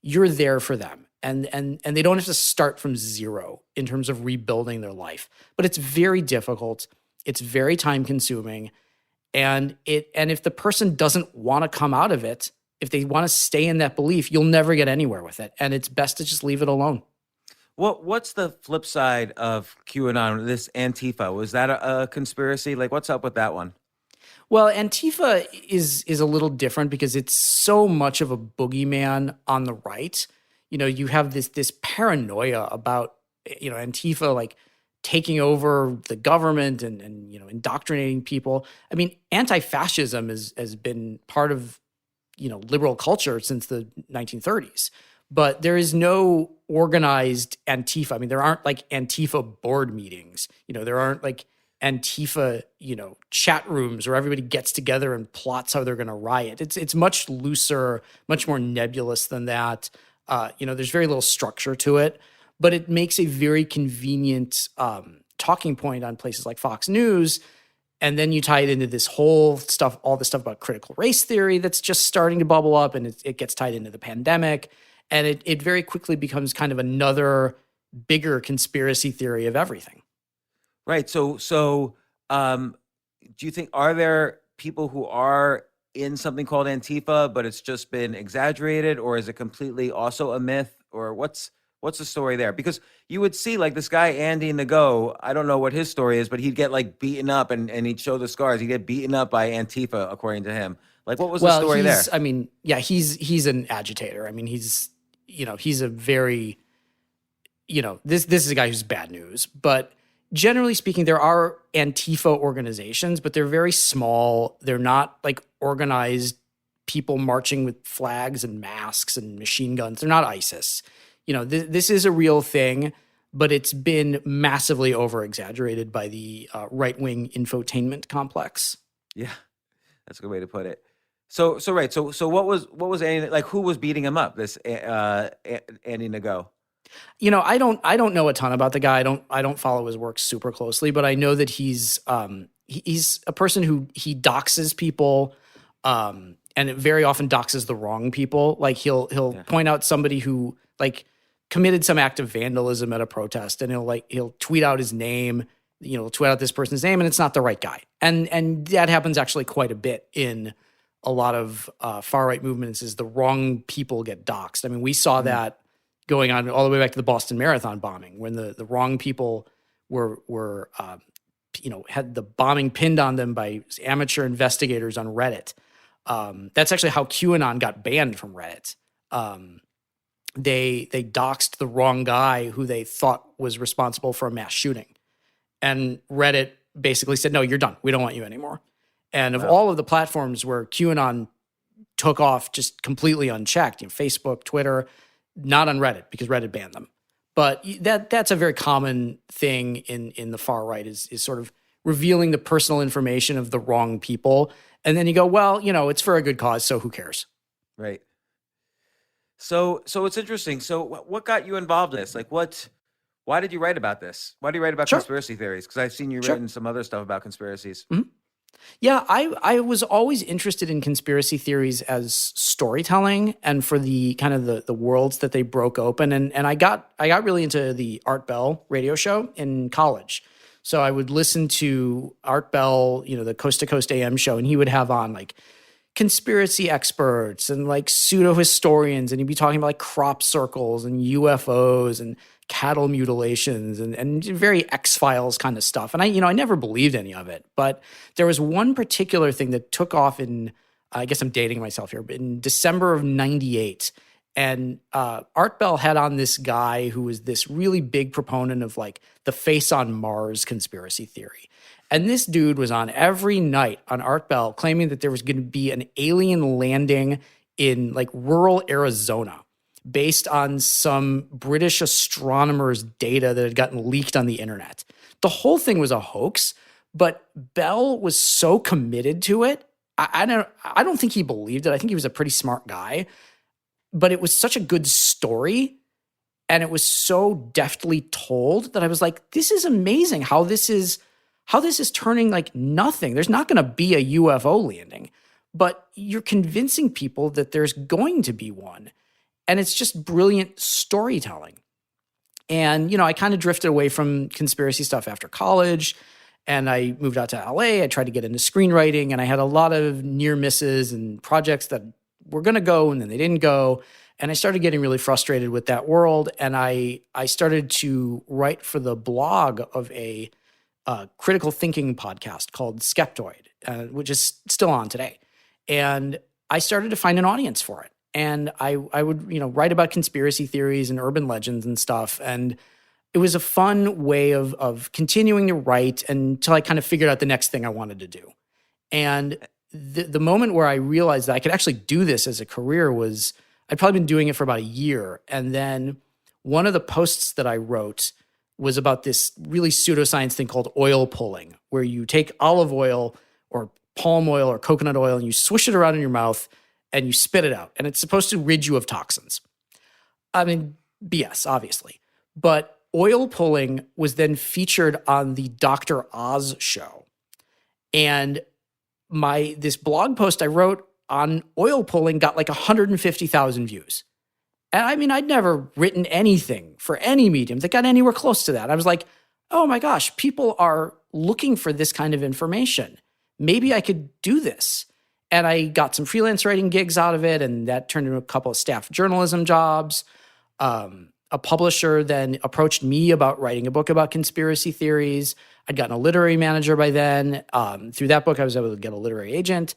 you're there for them. And they don't have to start from zero in terms of rebuilding their life. But it's very difficult. It's very time consuming. And if the person doesn't want to come out of it, if they want to stay in that belief, you'll never get anywhere with it. And it's best to just leave it alone. What's the flip side of QAnon, this Antifa? Was that a conspiracy? Like, what's up with that one? Well, Antifa is a little different because it's so much of a boogeyman on the right. You have this paranoia about, Antifa like taking over the government and indoctrinating people. I mean, anti-fascism has been part of, liberal culture since the 1930s. But there is no organized Antifa. I mean, there aren't like Antifa board meetings. There aren't like Antifa, chat rooms where everybody gets together and plots how they're going to riot. It's much looser, much more nebulous than that. There's very little structure to it. but it makes a very convenient talking point on places like Fox News. And then you tie it into this whole stuff, all the stuff about critical race theory that's just starting to bubble up, and it gets tied into the pandemic. And it very quickly becomes kind of another bigger conspiracy theory of everything. Right. So do you think, are there people who are in something called Antifa, but it's just been exaggerated, or is it completely also a myth, or what's the story there? Because you would see like this guy, Andy Ngo, I don't know what his story is, but he'd get like beaten up and he'd show the scars. He'd get beaten up by Antifa, according to him. Like, what was the story there? I mean, yeah, he's an agitator. I mean, he's a very, this is a guy who's bad news. But generally speaking, there are Antifa organizations, but they're very small. They're not like organized people marching with flags and masks and machine guns. They're not ISIS. This is a real thing, but it's been massively over-exaggerated by the right-wing infotainment complex. Yeah, that's a good way to put it. So right. So what was Andy, like, who was beating him up? This Andy Ngo. I don't know a ton about the guy. I don't follow his work super closely, but I know that he's a person who he doxes people, and it very often doxes the wrong people. Like he'll point out somebody who like committed some act of vandalism at a protest, and he'll tweet out his name, tweet out this person's name, and it's not the right guy. And that happens actually quite a bit in a lot of far-right movements, is the wrong people get doxed. I mean, we saw that going on all the way back to the Boston Marathon bombing, when the wrong people were had the bombing pinned on them by amateur investigators on Reddit. That's actually how QAnon got banned from Reddit. They doxed the wrong guy who they thought was responsible for a mass shooting. And Reddit basically said, no, you're done. We don't want you anymore. And of all of the platforms where QAnon took off just completely unchecked, Facebook, Twitter, not on Reddit, because Reddit banned them. But that's a very common thing in the far right, is sort of revealing the personal information of the wrong people. And then you go, well, it's for a good cause, so who cares? Right. So it's interesting. So what got you involved in this? Like, why did you write about this? Why do you write about conspiracy theories? Because I've seen you written some other stuff about conspiracies. Mm-hmm. Yeah, I was always interested in conspiracy theories as storytelling, and for the kind of the worlds that they broke open. And I got really into the Art Bell radio show in college. So I would listen to Art Bell, the Coast to Coast AM show, and he would have on like conspiracy experts and like pseudo historians, and he'd be talking about like crop circles and UFOs and cattle mutilations and very X-Files kind of stuff. And I never believed any of it, but there was one particular thing that took off in, I guess I'm dating myself here, but in December of 98. And Art Bell had on this guy who was this really big proponent of like the face on Mars conspiracy theory. And this dude was on every night on Art Bell claiming that there was going to be an alien landing in like rural Arizona based on some British astronomer's data that had gotten leaked on the internet. The whole thing was a hoax, but Bell was so committed to it. I don't think he believed it. I think he was a pretty smart guy, but it was such a good story, and it was so deftly told that I was like, this is amazing how this is turning like nothing. There's not going to be a UFO landing, but you're convincing people that there's going to be one. And it's just brilliant storytelling. And, I kind of drifted away from conspiracy stuff after college, and I moved out to LA. I tried to get into screenwriting, and I had a lot of near misses and projects that were going to go and then they didn't go. And I started getting really frustrated with that world. And I started to write for the blog of a critical thinking podcast called Skeptoid, which is still on today. And I started to find an audience for it. And I would, write about conspiracy theories and urban legends and stuff. And it was a fun way of continuing to write until I kind of figured out the next thing I wanted to do. And the moment where I realized that I could actually do this as a career was, I'd probably been doing it for about a year. And then one of the posts that I wrote was about this really pseudoscience thing called oil pulling, where you take olive oil or palm oil or coconut oil and you swish it around in your mouth and you spit it out. And it's supposed to rid you of toxins. I mean, BS, obviously. But oil pulling was then featured on the Dr. Oz show. And this blog post I wrote on oil pulling got like 150,000 views. And I mean, I'd never written anything for any medium that got anywhere close to that. I was like, oh my gosh, people are looking for this kind of information. Maybe I could do this. And I got some freelance writing gigs out of it, and that turned into a couple of staff journalism jobs. A publisher then approached me about writing a book about conspiracy theories. I'd gotten a literary manager by then. Through that book, I was able to get a literary agent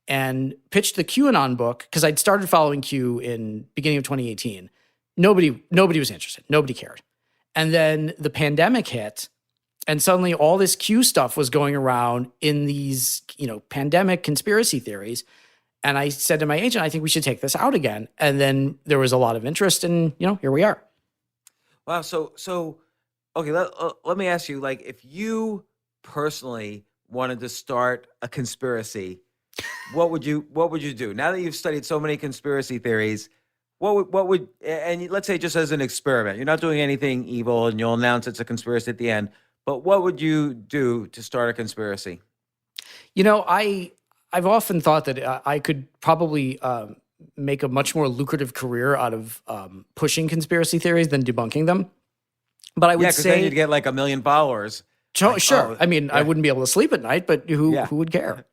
and pitched the QAnon book because I'd started following Q in beginning of 2018. Nobody was interested. Nobody cared. And then the pandemic hit, and suddenly all this Q stuff was going around in these, pandemic conspiracy theories. And I said to my agent, I think we should take this out again. And then there was a lot of interest, and here we are. Wow. So okay, let me ask you, like, if you personally wanted to start a conspiracy, what would you do? Now that you've studied so many conspiracy theories, what would and let's say just as an experiment, you're not doing anything evil and you'll announce it's a conspiracy at the end, but what would you do to start a conspiracy? I've often thought that I could probably make a much more lucrative career out of pushing conspiracy theories than debunking them. But I would say then you'd get like 1 million followers. Sure. I mean, I wouldn't be able to sleep at night, but who would care?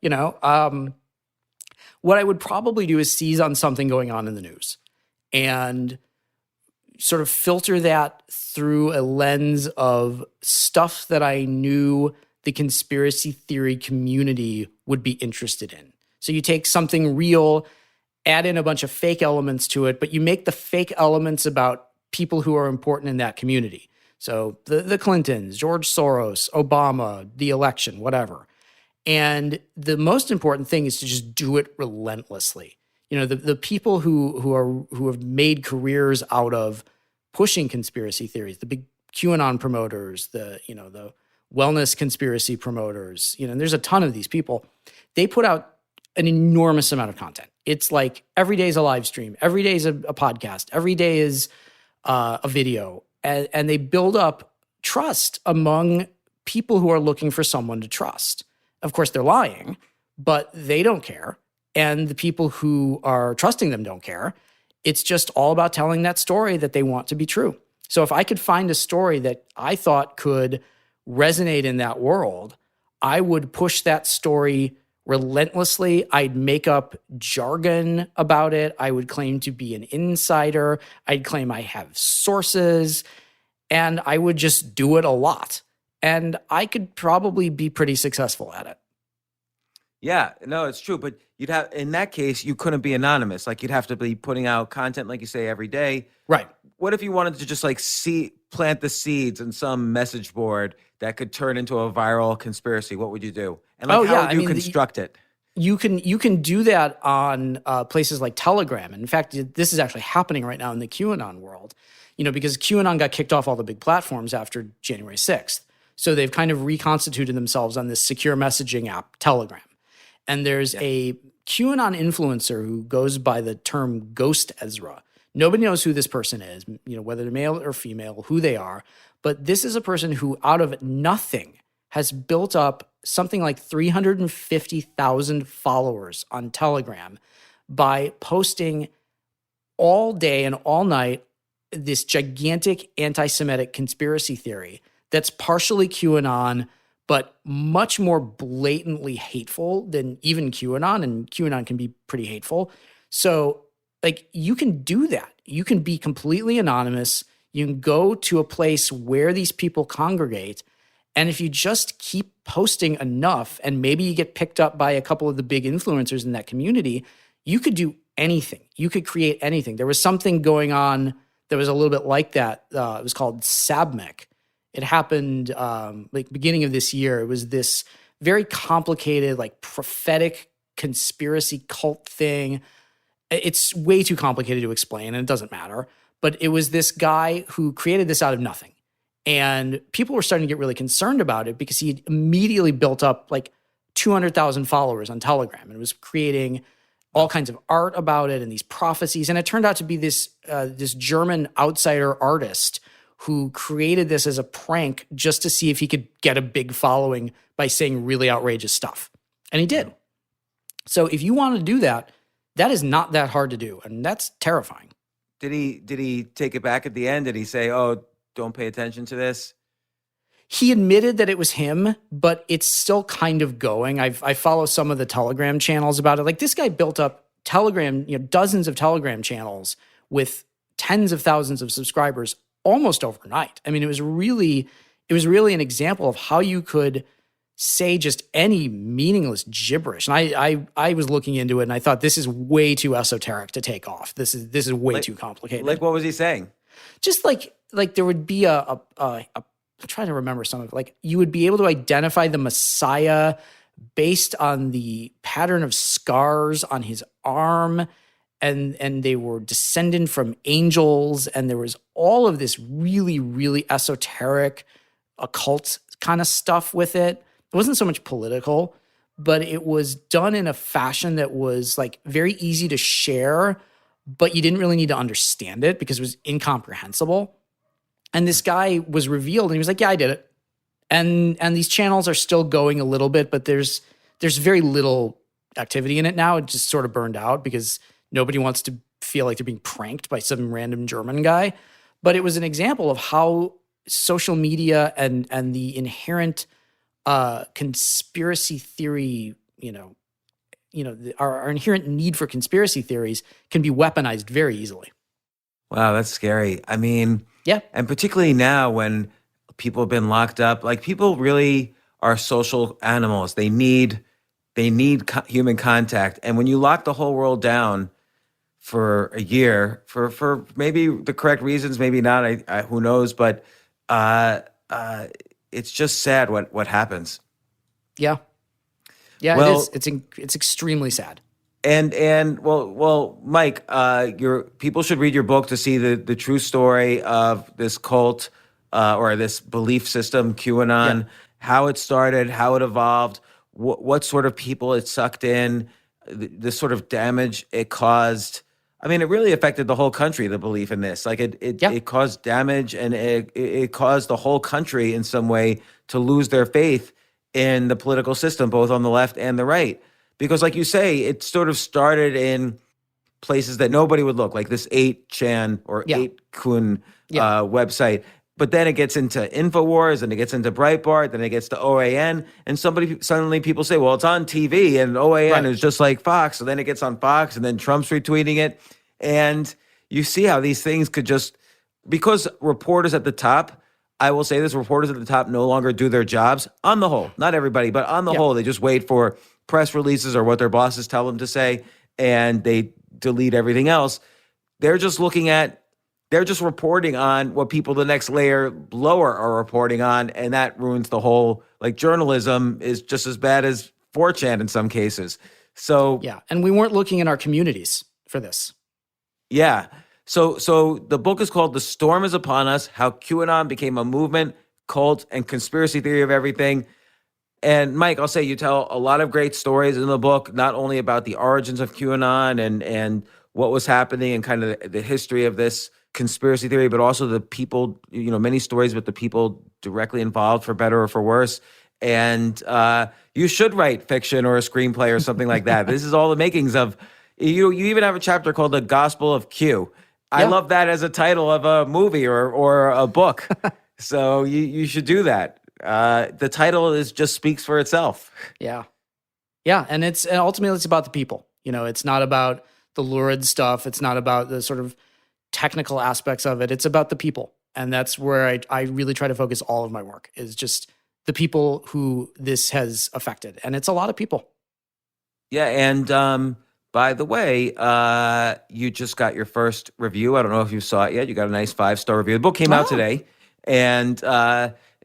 What I would probably do is seize on something going on in the news and sort of filter that through a lens of stuff that I knew the conspiracy theory community would be interested in. So you take something real, add in a bunch of fake elements to it, but you make the fake elements about people who are important in that community. So the Clintons, George Soros, Obama, the election, whatever. And the most important thing is to just do it relentlessly. The people who have made careers out of pushing conspiracy theories, the big QAnon promoters, the wellness conspiracy promoters, and there's a ton of these people. They put out an enormous amount of content. It's like every day is a live stream, every day is a podcast, every day is a video, and they build up trust among people who are looking for someone to trust. Of course, they're lying, but they don't care. And the people who are trusting them don't care. It's just all about telling that story that they want to be true. So if I could find a story that I thought could resonate in that world, I would push that story relentlessly. I'd make up jargon about it. I would claim to be an insider. I'd claim I have sources, and I would just do it a lot. And I could probably be pretty successful at it. Yeah, no, it's true. But in that case, you couldn't be anonymous. Like, you'd have to be putting out content, like you say, every day. Right. What if you wanted to just plant the seeds in some message board that could turn into a viral conspiracy? What would you do? And how would you construct it? You can do that on places like Telegram. And in fact, this is actually happening right now in the QAnon world, because QAnon got kicked off all the big platforms after January 6th. So they've kind of reconstituted themselves on this secure messaging app, Telegram. And there's a QAnon influencer who goes by the term Ghost Ezra. Nobody knows who this person is, whether they're male or female, who they are. But this is a person who, out of nothing, has built up something like 350,000 followers on Telegram by posting all day and all night this gigantic anti-Semitic conspiracy theory that's partially QAnon, but much more blatantly hateful than even QAnon, and QAnon can be pretty hateful. So, you can do that. You can be completely anonymous. You can go to a place where these people congregate, and if you just keep posting enough, and maybe you get picked up by a couple of the big influencers in that community, you could do anything. You could create anything. There was something going on that was a little bit like that. It was called Sabmec. It happened beginning of this year. It was this very complicated, prophetic conspiracy cult thing. It's way too complicated to explain, and it doesn't matter. But it was this guy who created this out of nothing. And people were starting to get really concerned about it because he had immediately built up 200,000 followers on Telegram and was creating all kinds of art about it and these prophecies. And it turned out to be this German outsider artist who created this as a prank just to see if he could get a big following by saying really outrageous stuff. And he did. So if you want to do that, that is not that hard to do. And that's terrifying. Did he take it back at the end? Did he say, "Oh, don't pay attention to this"? He admitted that it was him, but it's still kind of going. I follow some of the Telegram channels about it. Like, this guy built up Telegram, dozens of Telegram channels with tens of thousands of subscribers almost overnight. I mean, it was really an example of how you could say just any meaningless gibberish. And I was looking into it and I thought, this is way too esoteric to take off. This is way too complicated. Like, what was he saying? Just like there would be I'm trying to remember some of it. Like, you would be able to identify the Messiah based on the pattern of scars on his arm, and they were descended from angels, and there was all of this really, really esoteric, occult kind of stuff with it. It wasn't so much political, but it was done in a fashion that was like very easy to share, but you didn't really need to understand it because it was incomprehensible. And this guy was revealed and he was like, "Yeah, I did it." And these channels are still going a little bit, but there's very little activity in it now. It just sort of burned out because nobody wants to feel like they're being pranked by some random German guy. But it was an example of how social media and the inherent conspiracy theory, our inherent need for conspiracy theories can be weaponized very easily. Wow, that's scary. I mean, yeah. And particularly now when people have been locked up, like, people really are social animals. They need human contact. And when you lock the whole world down for a year, for maybe the correct reasons, maybe not, who knows, but it's just sad what happens. Yeah. Yeah, well, it is. It's extremely sad. And well, Mike, people should read your book to see the true story of this cult or this belief system, QAnon, how it started, how it evolved, what sort of people it sucked in, the sort of damage it caused. I mean, it really affected the whole country, the belief in this. Like, it caused damage, and it caused the whole country in some way to lose their faith in the political system, both on the left and the right. Because, like you say, it sort of started in places that nobody would look, like this 8chan or 8kun website. But then it gets into InfoWars, and it gets into Breitbart, then it gets to OAN, and suddenly people say, well, it's on TV, and OAN is just like Fox. So then it gets on Fox, and then Trump's retweeting it. And you see how these things could just, because reporters at the top, I will say this, reporters at the top no longer do their jobs, on the whole. Not everybody, but on the whole, they just wait for press releases or what their bosses tell them to say, and they delete everything else. They're just reporting on what people the next layer lower are reporting on, and that ruins the whole, like, journalism is just as bad as 4chan in some cases. So yeah, and we weren't looking in our communities for this. Yeah. So the book is called "The Storm Is Upon Us: How QAnon Became a Movement, Cult, and Conspiracy Theory of Everything." And Mike, I'll say you tell a lot of great stories in the book, not only about the origins of QAnon and what was happening and kind of the history of this conspiracy theory, but also the people, many stories with the people directly involved, for better or for worse. And you should write fiction or a screenplay or something like that. This is all the makings of, you even have a chapter called "The Gospel of Q." I love that as a title of a movie or a book. So you should do that. The title just speaks for itself. Yeah. Yeah. And ultimately it's about the people. It's not about the lurid stuff. It's not about the sort of technical aspects of it. It's about the people. And that's where I really try to focus all of my work, is just the people who this has affected. And it's a lot of people. Yeah. And by the way, you just got your first review. I don't know if you saw it yet. You got a nice 5-star review. The book came out today. And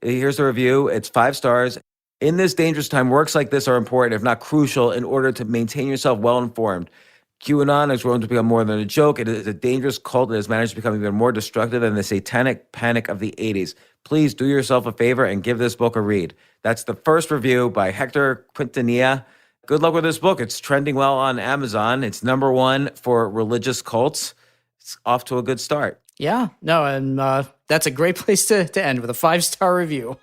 here's the review. It's 5 stars. "In this dangerous time, works like this are important, if not crucial, in order to maintain yourself well-informed. QAnon has grown to become more than a joke. It is a dangerous cult that has managed to become even more destructive than the satanic panic of the 80s. Please do yourself a favor and give this book a read." That's the first review by Hector Quintanilla. Good luck with this book. It's trending well on Amazon. It's #1 for religious cults. It's off to a good start. Yeah, no, and that's a great place to end with a 5-star review.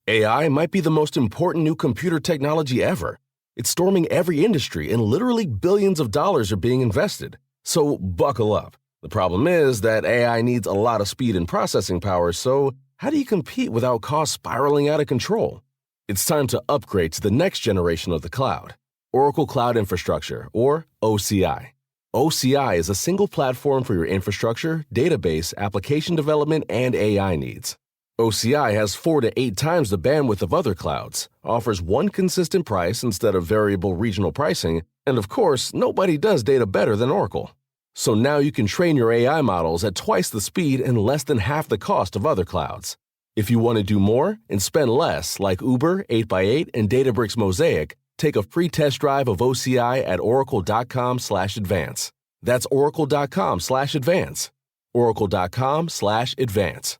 AI might be the most important new computer technology ever. It's storming every industry, and literally billions of dollars are being invested. So buckle up. The problem is that AI needs a lot of speed and processing power, so how do you compete without costs spiraling out of control? It's time to upgrade to the next generation of the cloud, Oracle Cloud Infrastructure, or OCI. OCI is a single platform for your infrastructure, database, application development, and AI needs. OCI has 4 to 8 times the bandwidth of other clouds, offers one consistent price instead of variable regional pricing, and of course, nobody does data better than Oracle. So now you can train your AI models at twice the speed and less than half the cost of other clouds. If you want to do more and spend less, like Uber, 8x8, and Databricks Mosaic, take a free test drive of OCI at oracle.com/advance. That's oracle.com/advance. oracle.com/advance.